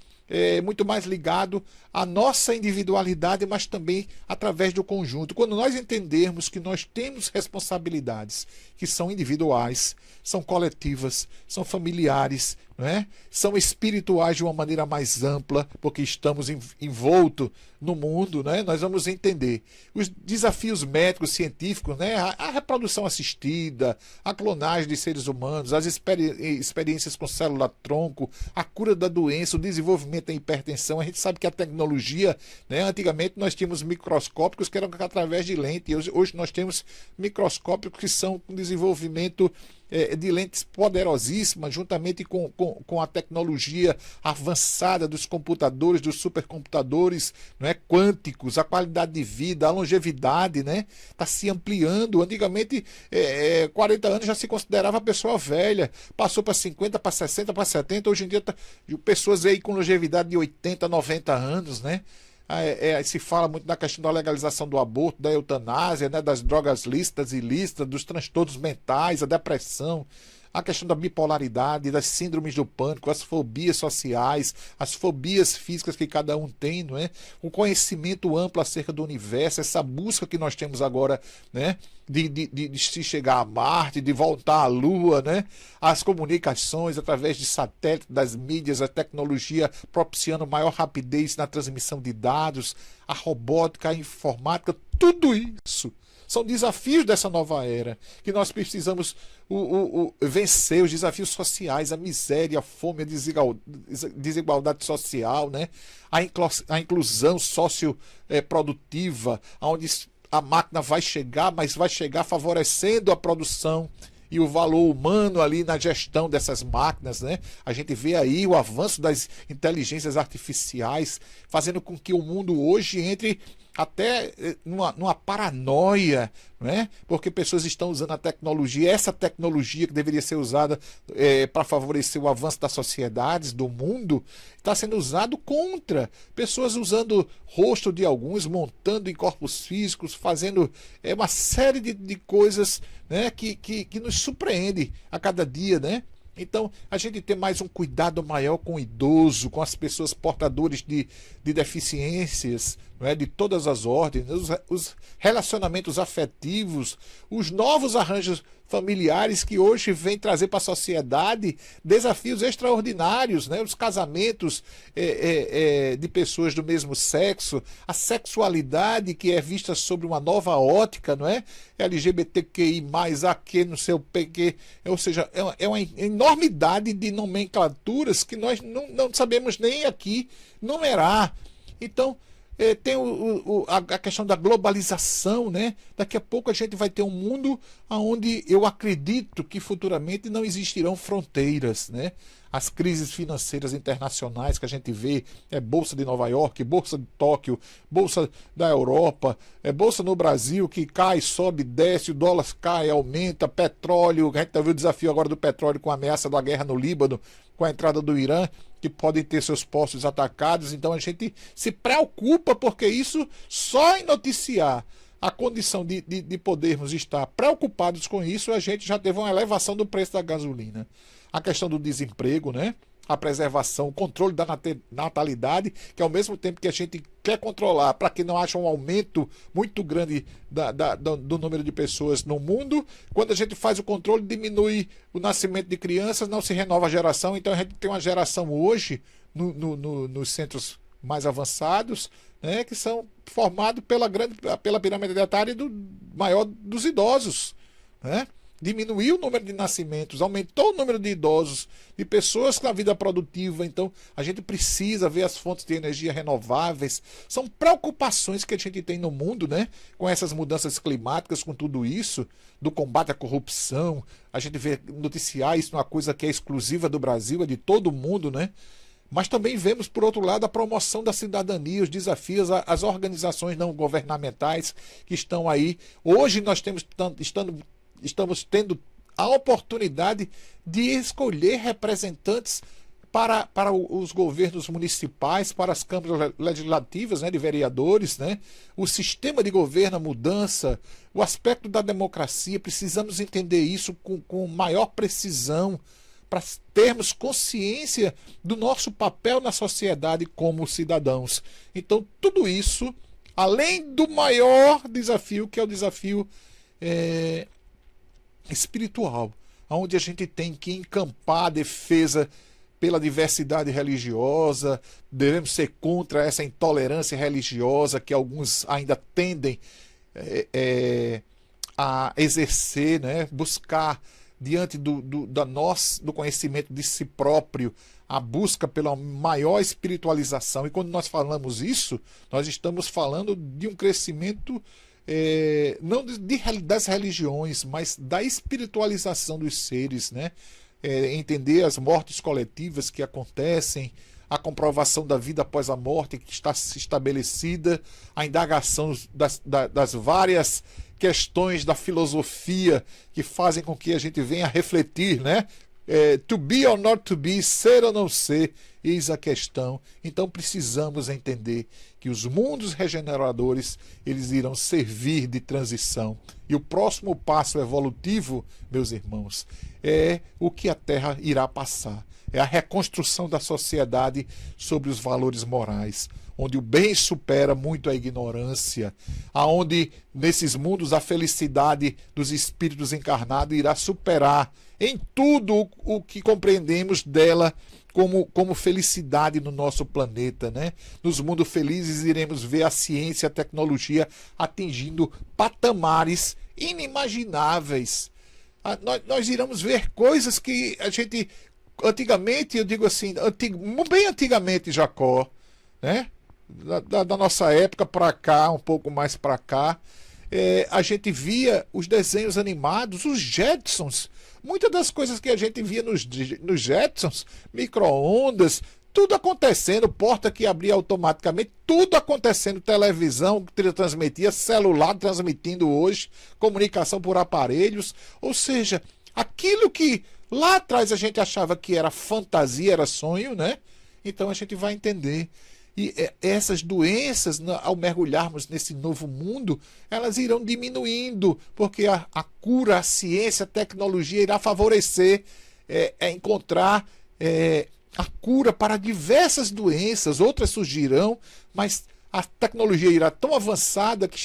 muito mais ligados à nossa individualidade, mas também através do conjunto. Quando nós entendermos que nós temos responsabilidades que são individuais, são coletivas, são familiares, não é? São espirituais de uma maneira mais ampla, porque estamos envoltos no mundo, né? Nós vamos entender os desafios médicos, científicos, né? A reprodução assistida, a clonagem de seres humanos, as experiências com célula-tronco, a cura da doença, o desenvolvimento da hipertensão. A gente sabe que a tecnologia, né? Antigamente nós tínhamos microscópicos que eram através de lente, hoje nós temos microscópicos que são com desenvolvimento de lentes poderosíssimas, juntamente com a tecnologia avançada dos computadores, dos supercomputadores, não é, quânticos, a qualidade de vida, a longevidade, né, está se ampliando. Antigamente, 40 anos já se considerava pessoa velha, passou para 50, para 60, para 70, hoje em dia pessoas aí com longevidade de 80, 90 anos, né? Se fala muito da questão da legalização do aborto, da eutanásia, né, das drogas lícitas e ilícitas, dos transtornos mentais, a depressão, a questão da bipolaridade, das síndromes do pânico, as fobias sociais, as fobias físicas que cada um tem, não é? O conhecimento amplo acerca do universo, essa busca que nós temos agora, né, de se chegar a Marte, de voltar à Lua, né? As comunicações através de satélite, das mídias, a tecnologia propiciando maior rapidez na transmissão de dados, a robótica, a informática, tudo isso são desafios dessa nova era, que nós precisamos vencer os desafios sociais, a miséria, a fome, a desigualdade social, né? A inclusão socioprodutiva, onde a máquina vai chegar, mas vai chegar favorecendo a produção e o valor humano ali na gestão dessas máquinas, né? A gente vê aí o avanço das inteligências artificiais, fazendo com que o mundo hoje entre até numa paranoia, né? Porque pessoas estão usando a tecnologia, essa tecnologia que deveria ser usada para favorecer o avanço das sociedades, do mundo, está sendo usado contra. Pessoas usando rosto de alguns, montando em corpos físicos, fazendo uma série de coisas, né? que nos surpreende a cada dia, né? Então, a gente tem mais um cuidado maior com o idoso, com as pessoas portadoras de deficiências, não é? De todas as ordens, os relacionamentos afetivos, os novos arranjos familiares que hoje vêm trazer para a sociedade desafios extraordinários, né? Os casamentos de pessoas do mesmo sexo, a sexualidade que é vista sob uma nova ótica, não é? LGBTQI+, AQ, não sei o PQ, ou seja, é uma enormidade de nomenclaturas que nós não sabemos nem aqui numerar. Então, tem a questão da globalização, né? Daqui a pouco a gente vai ter um mundo onde eu acredito que futuramente não existirão fronteiras, né? As crises financeiras internacionais que a gente vê, Bolsa de Nova York, Bolsa de Tóquio, Bolsa da Europa, Bolsa no Brasil que cai, sobe, desce, o dólar cai, aumenta, petróleo, a gente tá vendo o desafio agora do petróleo com a ameaça da guerra no Líbano, com a entrada do Irã, que podem ter seus postos atacados. Então a gente se preocupa porque isso só em noticiar a condição de podermos estar preocupados com isso, a gente já teve uma elevação do preço da gasolina. A questão do desemprego, né? A preservação, o controle da natalidade, que ao mesmo tempo que a gente quer controlar para que não haja um aumento muito grande do número de pessoas no mundo, quando a gente faz o controle, diminui o nascimento de crianças, não se renova a geração. Então a gente tem uma geração hoje nos centros mais avançados, né, que são formados pela pirâmide etária maior dos idosos, né? Diminuiu o número de nascimentos, aumentou o número de idosos, de pessoas na vida produtiva. Então, a gente precisa ver as fontes de energia renováveis. São preocupações que a gente tem no mundo, né? Com essas mudanças climáticas, com tudo isso, do combate à corrupção. A gente vê noticiar isso, uma coisa que é exclusiva do Brasil, é de todo mundo, né? Mas também vemos, por outro lado, a promoção da cidadania, os desafios, as organizações não governamentais que estão aí. Hoje nós estamos tendo a oportunidade de escolher representantes para os governos municipais, para as câmaras legislativas, né, de vereadores, né, o sistema de governo, a mudança, o aspecto da democracia. Precisamos entender isso com maior precisão para termos consciência do nosso papel na sociedade como cidadãos. Então, tudo isso, além do maior desafio, que é o desafio espiritual, onde a gente tem que encampar a defesa pela diversidade religiosa, devemos ser contra essa intolerância religiosa que alguns ainda tendem a exercer, né? Buscar diante do conhecimento de si próprio, a busca pela maior espiritualização. E quando nós falamos isso, nós estamos falando de um crescimento não das religiões, mas da espiritualização dos seres, né? Entender as mortes coletivas que acontecem, a comprovação da vida após a morte que está estabelecida, a indagação das várias questões da filosofia que fazem com que a gente venha a refletir, né? To be or not to be, ser ou não ser, eis a questão. Então precisamos entender que os mundos regeneradores, eles irão servir de transição. E o próximo passo evolutivo, meus irmãos, é o que a Terra irá passar. É a reconstrução da sociedade sobre os valores morais, onde o bem supera muito a ignorância, aonde nesses mundos a felicidade dos espíritos encarnados irá superar em tudo o que compreendemos dela como felicidade no nosso planeta, né? Nos mundos felizes iremos ver a ciência e a tecnologia atingindo patamares inimagináveis. Nós iremos ver coisas que a gente antigamente, eu digo assim, bem antigamente, Jacó, né? Da nossa época para cá, um pouco mais para cá, a gente via os desenhos animados, os Jetsons. Muitas das coisas que a gente via nos Jetsons, micro-ondas, tudo acontecendo, porta que abria automaticamente, tudo acontecendo, televisão que transmitia, celular transmitindo hoje, comunicação por aparelhos, ou seja, aquilo que lá atrás a gente achava que era fantasia, era sonho, né? Então a gente vai entender. E essas doenças, ao mergulharmos nesse novo mundo, elas irão diminuindo, porque a cura, a ciência, a tecnologia irá favorecer encontrar a cura para diversas doenças, outras surgirão, mas a tecnologia irá tão avançada que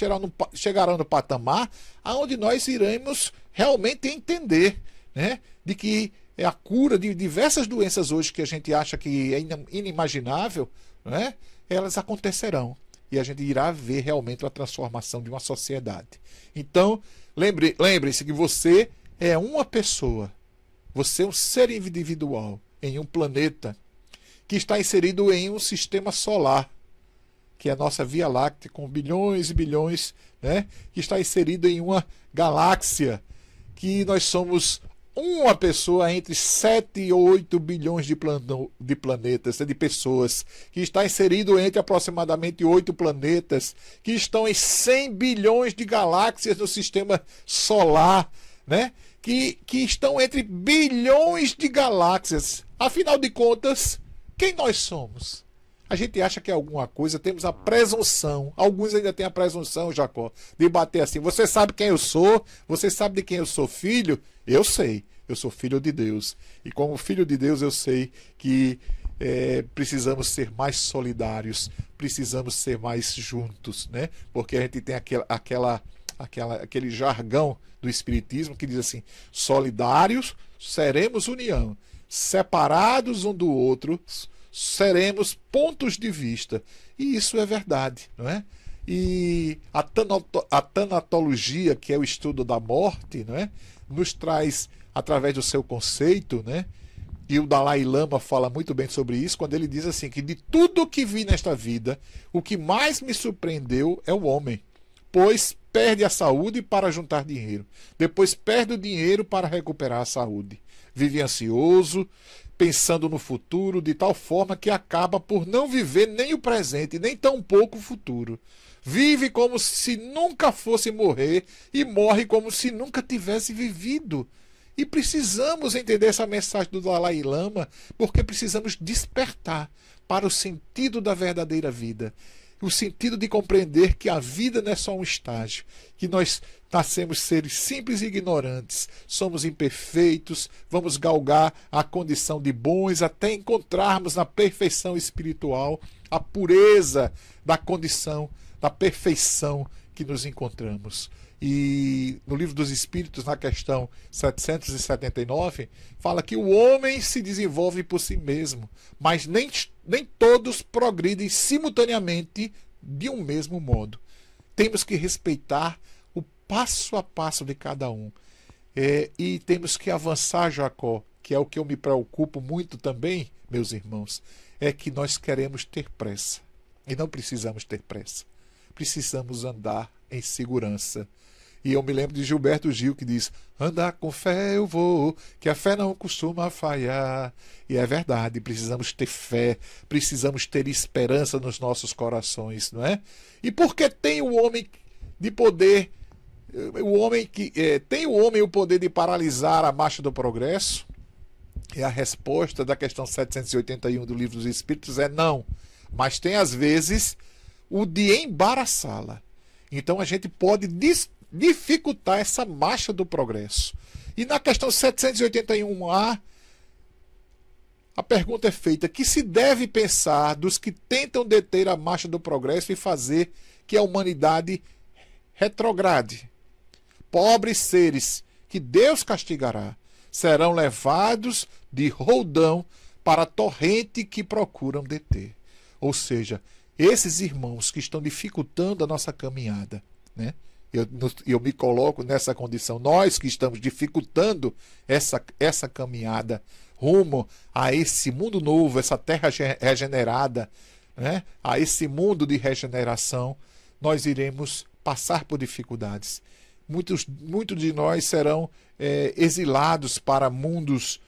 chegará no patamar onde nós iremos realmente entender, né, de que a cura de diversas doenças hoje que a gente acha que é inimaginável, né, elas acontecerão. E a gente irá ver realmente a transformação de uma sociedade. Então, lembre-se que você é uma pessoa. Você é um ser individual em um planeta que está inserido em um sistema solar, que é a nossa Via Láctea, com bilhões e bilhões, né, que está inserido em uma galáxia, que nós somos uma pessoa entre 7 e 8 bilhões de planetas, de pessoas, que está inserido entre aproximadamente 8 planetas, que estão em 100 bilhões de galáxias no sistema solar, né? Que estão entre bilhões de galáxias. Afinal de contas, quem nós somos? A gente acha que é alguma coisa, temos a presunção, alguns ainda têm a presunção, Jacó, de bater assim, você sabe quem eu sou? Você sabe de quem eu sou filho? Eu sei, eu sou filho de Deus. E como filho de Deus eu sei que precisamos ser mais solidários, precisamos ser mais juntos, né? Porque a gente tem aquele jargão do Espiritismo que diz assim, solidários seremos união, separados um do outro seremos pontos de vista. E isso é verdade, não é? E a tanatologia, que é o estudo da morte, não é? Nos traz, através do seu conceito, né? E o Dalai Lama fala muito bem sobre isso, quando ele diz assim, que de tudo que vi nesta vida, o que mais me surpreendeu é o homem, pois perde a saúde para juntar dinheiro, depois perde o dinheiro para recuperar a saúde, vive ansioso, pensando no futuro, de tal forma que acaba por não viver nem o presente, nem tampouco o futuro. Vive como se nunca fosse morrer e morre como se nunca tivesse vivido. E precisamos entender essa mensagem do Dalai Lama, porque precisamos despertar para o sentido da verdadeira vida. O sentido de compreender que a vida não é só um estágio, que nós nascemos seres simples e ignorantes, somos imperfeitos, vamos galgar a condição de bons até encontrarmos na perfeição espiritual a pureza da condição, da perfeição que nos encontramos. E no Livro dos Espíritos, na questão 779, fala que o homem se desenvolve por si mesmo, mas nem todos progridem simultaneamente de um mesmo modo. Temos que respeitar o passo a passo de cada um. E temos que avançar, Jacó, que é o que eu me preocupo muito também, meus irmãos, é que nós queremos ter pressa. E não precisamos ter pressa. Precisamos andar em segurança. E eu me lembro de Gilberto Gil que diz, andar com fé eu vou, que a fé não costuma falhar. E é verdade, precisamos ter fé, precisamos ter esperança nos nossos corações, não é? E porque tem o homem de poder, tem o homem o poder de paralisar a marcha do progresso? E a resposta da questão 781 do Livro dos Espíritos é não, mas tem às vezes o de embaraçá-la. Então a gente pode dificultar essa marcha do progresso. E na questão 781A, a pergunta é feita, que se deve pensar dos que tentam deter a marcha do progresso e fazer que a humanidade retrograde? Pobres seres que Deus castigará serão levados de roldão para a torrente que procuram deter. Ou seja, esses irmãos que estão dificultando a nossa caminhada, né? Eu me coloco nessa condição, nós que estamos dificultando essa caminhada rumo a esse mundo novo, essa terra regenerada, né? A esse mundo de regeneração, nós iremos passar por dificuldades. Muitos de nós serão exilados para mundos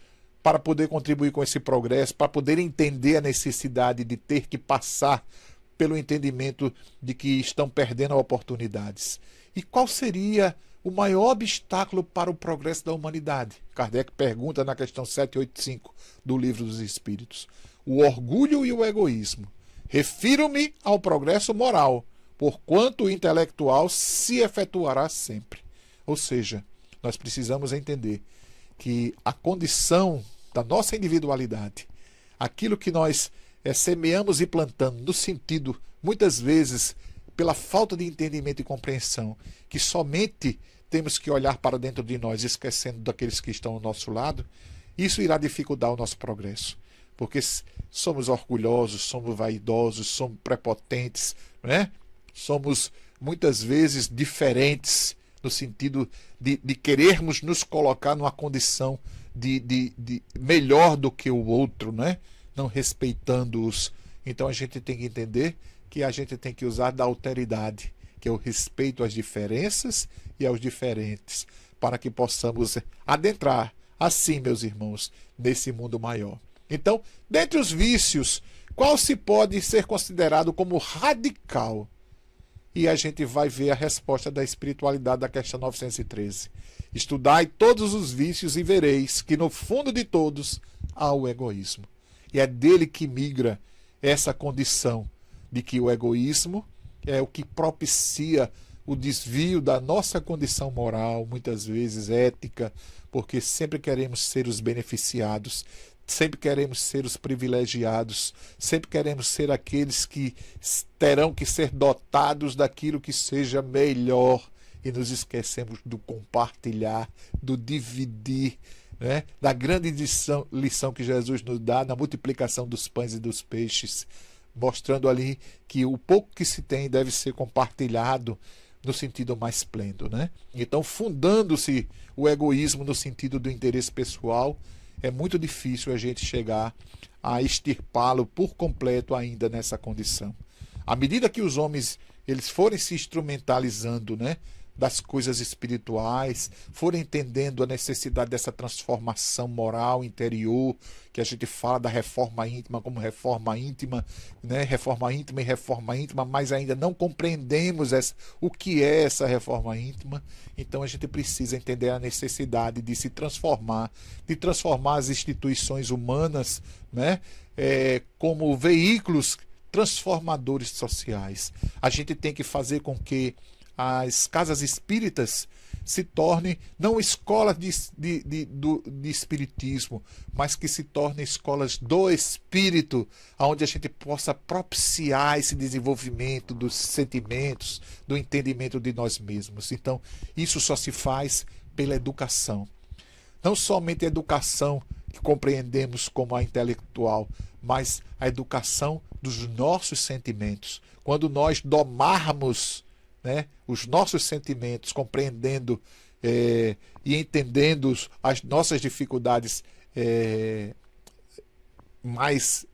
para poder contribuir com esse progresso, para poder entender a necessidade de ter que passar pelo entendimento de que estão perdendo oportunidades. E qual seria o maior obstáculo para o progresso da humanidade? Kardec pergunta na questão 785 do Livro dos Espíritos. O orgulho e o egoísmo. Refiro-me ao progresso moral, porquanto o intelectual se efetuará sempre. Ou seja, nós precisamos entender que a condição da nossa individualidade, aquilo que nós semeamos e plantamos, no sentido, muitas vezes, pela falta de entendimento e compreensão, que somente temos que olhar para dentro de nós, esquecendo daqueles que estão ao nosso lado, isso irá dificultar o nosso progresso. Porque somos orgulhosos, somos vaidosos, somos prepotentes, né? Somos muitas vezes diferentes, no sentido de querermos nos colocar numa condição de melhor do que o outro, né? Não respeitando-os. Então a gente tem que entender que a gente tem que usar da alteridade, que é o respeito às diferenças e aos diferentes, para que possamos adentrar, assim, meus irmãos, nesse mundo maior. Então, dentre os vícios, qual se pode ser considerado como radical? E a gente vai ver a resposta da espiritualidade da questão 913. Estudai todos os vícios e vereis que no fundo de todos há o egoísmo. E é dele que migra essa condição de que o egoísmo é o que propicia o desvio da nossa condição moral, muitas vezes ética, porque sempre queremos ser os beneficiados, sempre queremos ser os privilegiados, sempre queremos ser aqueles que terão que ser dotados daquilo que seja melhor, e nos esquecemos do compartilhar, do dividir, né? Da grande lição que Jesus nos dá na multiplicação dos pães e dos peixes, mostrando ali que o pouco que se tem deve ser compartilhado no sentido mais pleno, né? Então, fundando-se o egoísmo no sentido do interesse pessoal, é muito difícil a gente chegar a extirpá-lo por completo ainda nessa condição. À medida que os homens eles forem se instrumentalizando, né, das coisas espirituais, forem entendendo a necessidade dessa transformação moral interior, que a gente fala da reforma íntima como reforma íntima, né? Reforma íntima e reforma íntima, mas ainda não compreendemos o que é essa reforma íntima. Então a gente precisa entender a necessidade de se transformar, de transformar as instituições humanas, né, como veículos transformadores sociais. A gente tem que fazer com que as casas espíritas se tornem não escolas de espiritismo, mas que se tornem escolas do espírito, onde a gente possa propiciar esse desenvolvimento dos sentimentos, do entendimento de nós mesmos. Então, isso só se faz pela educação. Não somente a educação que compreendemos como a intelectual, mas a educação dos nossos sentimentos. Quando nós domarmos, né, os nossos sentimentos, compreendendo e entendendo as nossas dificuldades mais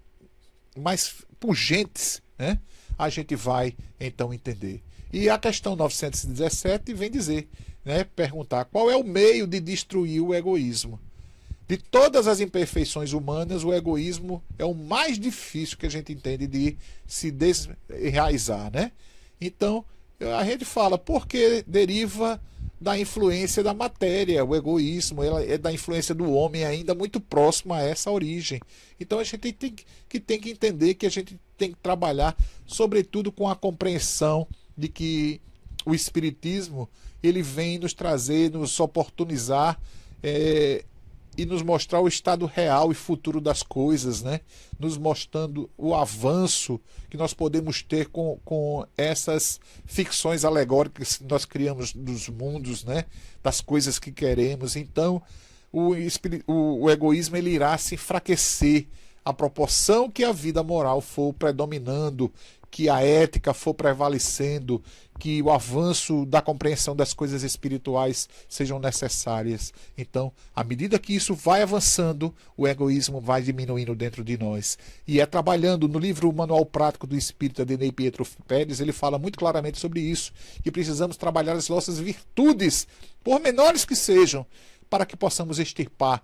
pungentes, né, a gente vai então entender. E a questão 917 vem dizer, né, perguntar qual é o meio de destruir o egoísmo. De todas as imperfeições humanas, o egoísmo é o mais difícil que a gente entende de se desenraizar, né? Então, a gente fala, porque deriva da influência da matéria, o egoísmo é da influência do homem ainda muito próximo a essa origem. Então a gente tem que entender que a gente tem que trabalhar, sobretudo com a compreensão de que o Espiritismo ele vem nos trazer, nos oportunizar e nos mostrar o estado real e futuro das coisas, né? Nos mostrando o avanço que nós podemos ter com essas ficções alegóricas que nós criamos dos mundos, né? Das coisas que queremos. Então, o egoísmo ele irá se enfraquecer à proporção que a vida moral for predominando, que a ética for prevalecendo, que o avanço da compreensão das coisas espirituais sejam necessárias. Então, à medida que isso vai avançando, o egoísmo vai diminuindo dentro de nós. E é trabalhando no livro Manual Prático do Espírita de Ney Pietro Pérez, ele fala muito claramente sobre isso, que precisamos trabalhar as nossas virtudes, por menores que sejam, para que possamos extirpar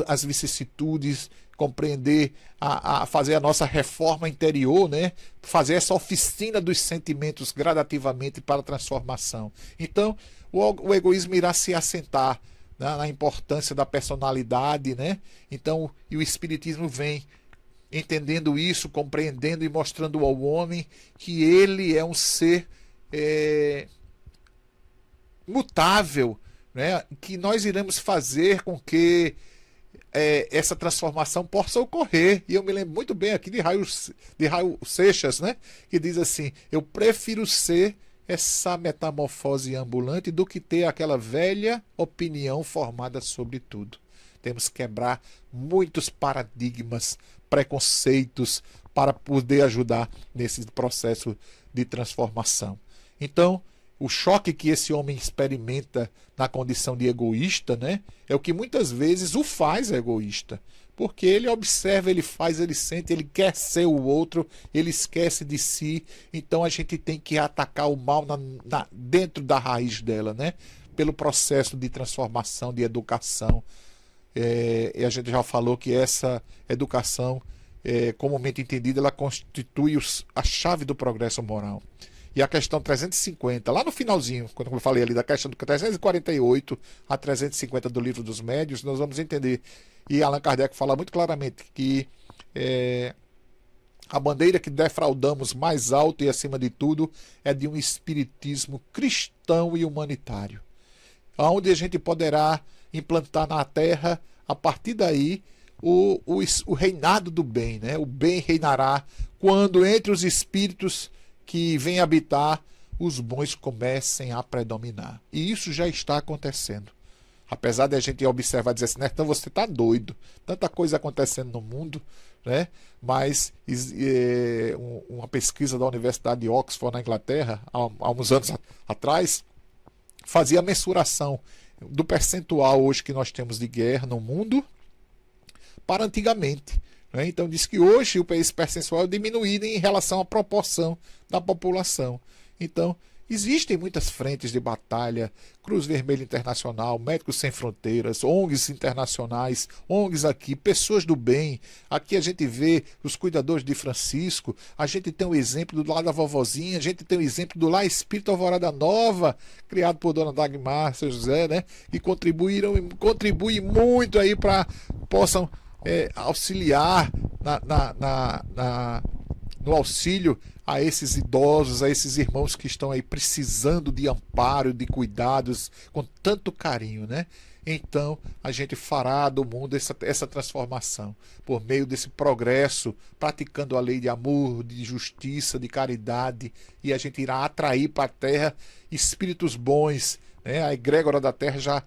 as vicissitudes, compreender, fazer a nossa reforma interior, né? Fazer essa oficina dos sentimentos gradativamente para a transformação. Então, o egoísmo irá se assentar, né, na importância da personalidade, né? Então, e o Espiritismo vem entendendo isso, compreendendo e mostrando ao homem que ele é um ser mutável, né? Que nós iremos fazer com que essa transformação possa ocorrer. E eu me lembro muito bem aqui de Raul Seixas, né? Que diz assim: eu prefiro ser essa metamorfose ambulante do que ter aquela velha opinião formada sobre tudo. Temos que quebrar muitos paradigmas, preconceitos, para poder ajudar nesse processo de transformação. Então, o choque que esse homem experimenta na condição de egoísta, né, é o que muitas vezes o faz egoísta. Porque ele observa, ele faz, ele sente, ele quer ser o outro, ele esquece de si. Então a gente tem que atacar o mal dentro da raiz dela, né? Pelo processo de transformação, de educação. E a gente já falou que essa educação, comumente entendida, ela constitui a chave do progresso moral. E a questão 350, lá no finalzinho, quando eu falei ali da questão do 348 a 350 do Livro dos Médiuns, nós vamos entender, e Allan Kardec fala muito claramente, que a bandeira que defraudamos mais alto e acima de tudo é de um espiritismo cristão e humanitário, onde a gente poderá implantar na Terra, a partir daí, o reinado do bem, né? O bem reinará quando entre os espíritos que vêm habitar, os bons comecem a predominar. E isso já está acontecendo. Apesar de a gente observar e dizer assim, né, então você está doido, tanta coisa acontecendo no mundo, né? Mas uma pesquisa da Universidade de Oxford, na Inglaterra, há uns anos atrás, fazia a mensuração do percentual hoje que nós temos de guerra no mundo para antigamente. Então diz que hoje esse percentual é diminuído em relação à proporção da população. Então existem muitas frentes de batalha, Cruz Vermelha Internacional, Médicos Sem Fronteiras, ONGs internacionais, ONGs aqui, pessoas do bem. Aqui a gente vê os cuidadores de Francisco, a gente tem o exemplo do Lar da Vovozinha, a gente tem o exemplo do Lar Espírito Alvorada Nova, criado por Dona Dagmar, Seu José, né? E contribuem muito aí para possam auxiliar no auxílio a esses idosos, a esses irmãos que estão aí precisando de amparo, de cuidados, com tanto carinho, né? Então a gente fará do mundo essa transformação por meio desse progresso, praticando a lei de amor, de justiça, de caridade, e a gente irá atrair para a Terra espíritos bons, né? A egrégora da Terra já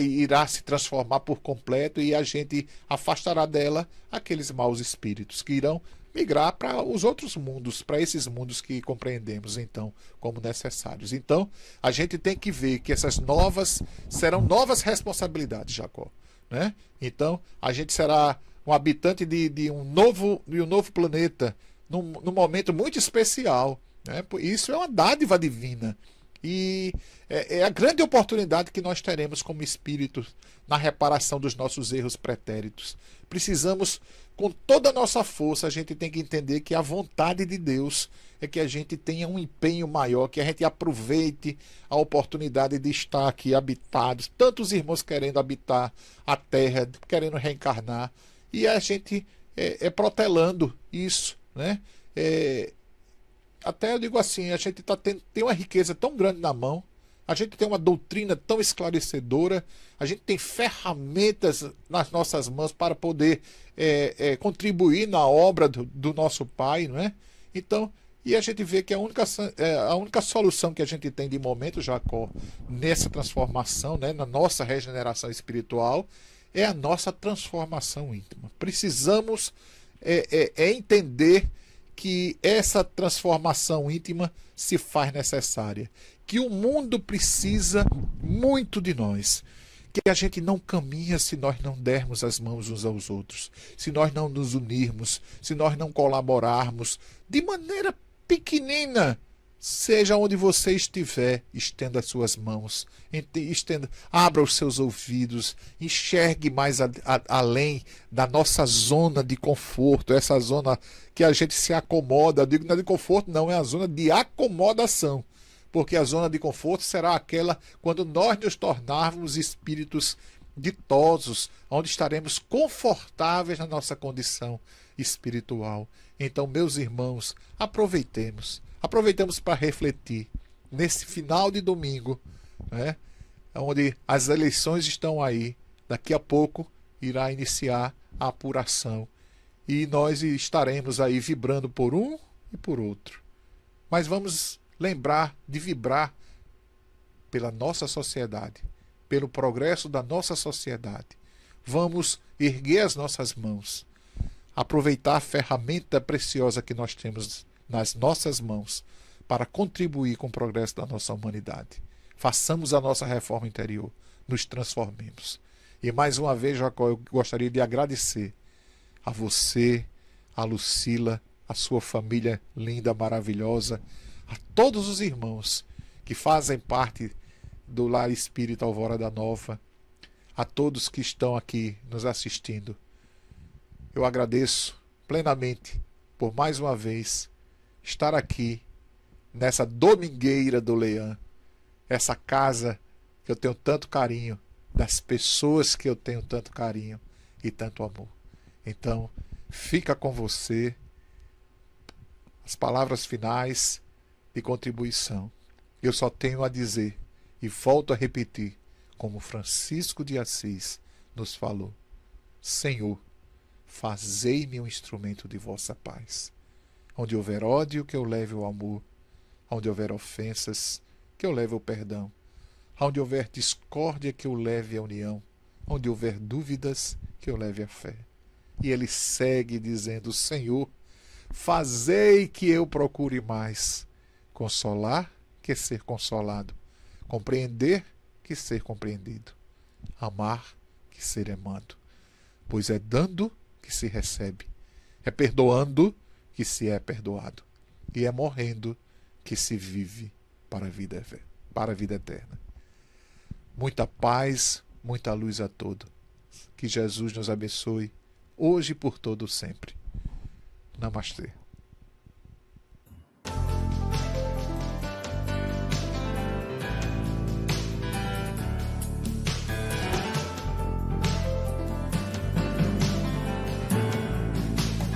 irá se transformar por completo e a gente afastará dela aqueles maus espíritos que irão migrar para os outros mundos, para esses mundos que compreendemos então como necessários. Então a gente tem que ver que essas serão novas responsabilidades, Jacó, né? Então a gente será um habitante de um novo planeta num momento muito especial, né? Isso é uma dádiva divina. E é a grande oportunidade que nós teremos como espíritos na reparação dos nossos erros pretéritos. Precisamos, com toda a nossa força, a gente tem que entender que a vontade de Deus é que a gente tenha um empenho maior, que a gente aproveite a oportunidade de estar aqui habitados, tantos irmãos querendo habitar a Terra, querendo reencarnar, e a gente protelando isso, né? Até eu digo assim, a gente tem uma riqueza tão grande na mão, a gente tem uma doutrina tão esclarecedora, a gente tem ferramentas nas nossas mãos para poder contribuir na obra do nosso Pai, não é? Então, e a gente vê que a única solução que a gente tem de momento, Jacó, nessa transformação, né, na nossa regeneração espiritual, é a nossa transformação íntima. Precisamos entender que essa transformação íntima se faz necessária, que o mundo precisa muito de nós, que a gente não caminha se nós não dermos as mãos uns aos outros, se nós não nos unirmos, se nós não colaborarmos de maneira pequenina, Seja onde você estiver, estenda as suas mãos, abra os seus ouvidos, enxergue mais além da nossa zona de conforto, essa zona que a gente se acomoda. Eu digo não é de conforto, não, é a zona de acomodação, porque a zona de conforto será aquela quando nós nos tornarmos espíritos ditosos, onde estaremos confortáveis na nossa condição espiritual. Então, meus irmãos, aproveitemos para refletir nesse final de domingo, né, onde as eleições estão aí. Daqui a pouco irá iniciar a apuração e nós estaremos aí vibrando por um e por outro. Mas vamos lembrar de vibrar pela nossa sociedade, pelo progresso da nossa sociedade. Vamos erguer as nossas mãos, aproveitar a ferramenta preciosa que nós temos nas nossas mãos para contribuir com o progresso da nossa humanidade. Façamos a nossa reforma interior, nos transformemos. E mais uma vez, Jacó, eu gostaria de agradecer a você, a Lucila, a sua família linda, maravilhosa, a todos os irmãos que fazem parte do Lar Espírita Alvorada Nova, a todos que estão aqui nos assistindo. Eu agradeço plenamente por mais uma vez estar aqui nessa domingueira do Leão, essa casa que eu tenho tanto carinho, das pessoas que eu tenho tanto carinho e tanto amor. Então, fica com você as palavras finais de contribuição. Eu só tenho a dizer, e volto a repetir, como Francisco de Assis nos falou: Senhor, fazei-me um instrumento de vossa paz. Onde houver ódio, que eu leve o amor. Onde houver ofensas, que eu leve o perdão. Onde houver discórdia, que eu leve a união. Onde houver dúvidas, que eu leve a fé. E ele segue dizendo: Senhor, fazei que eu procure mais consolar que ser consolado, compreender que ser compreendido, amar que ser amado. Pois é dando que se recebe, é perdoando que se é perdoado, e é morrendo que se vive para a vida eterna. Muita paz, muita luz a todos. Que Jesus nos abençoe, hoje e por todo sempre. Namastê.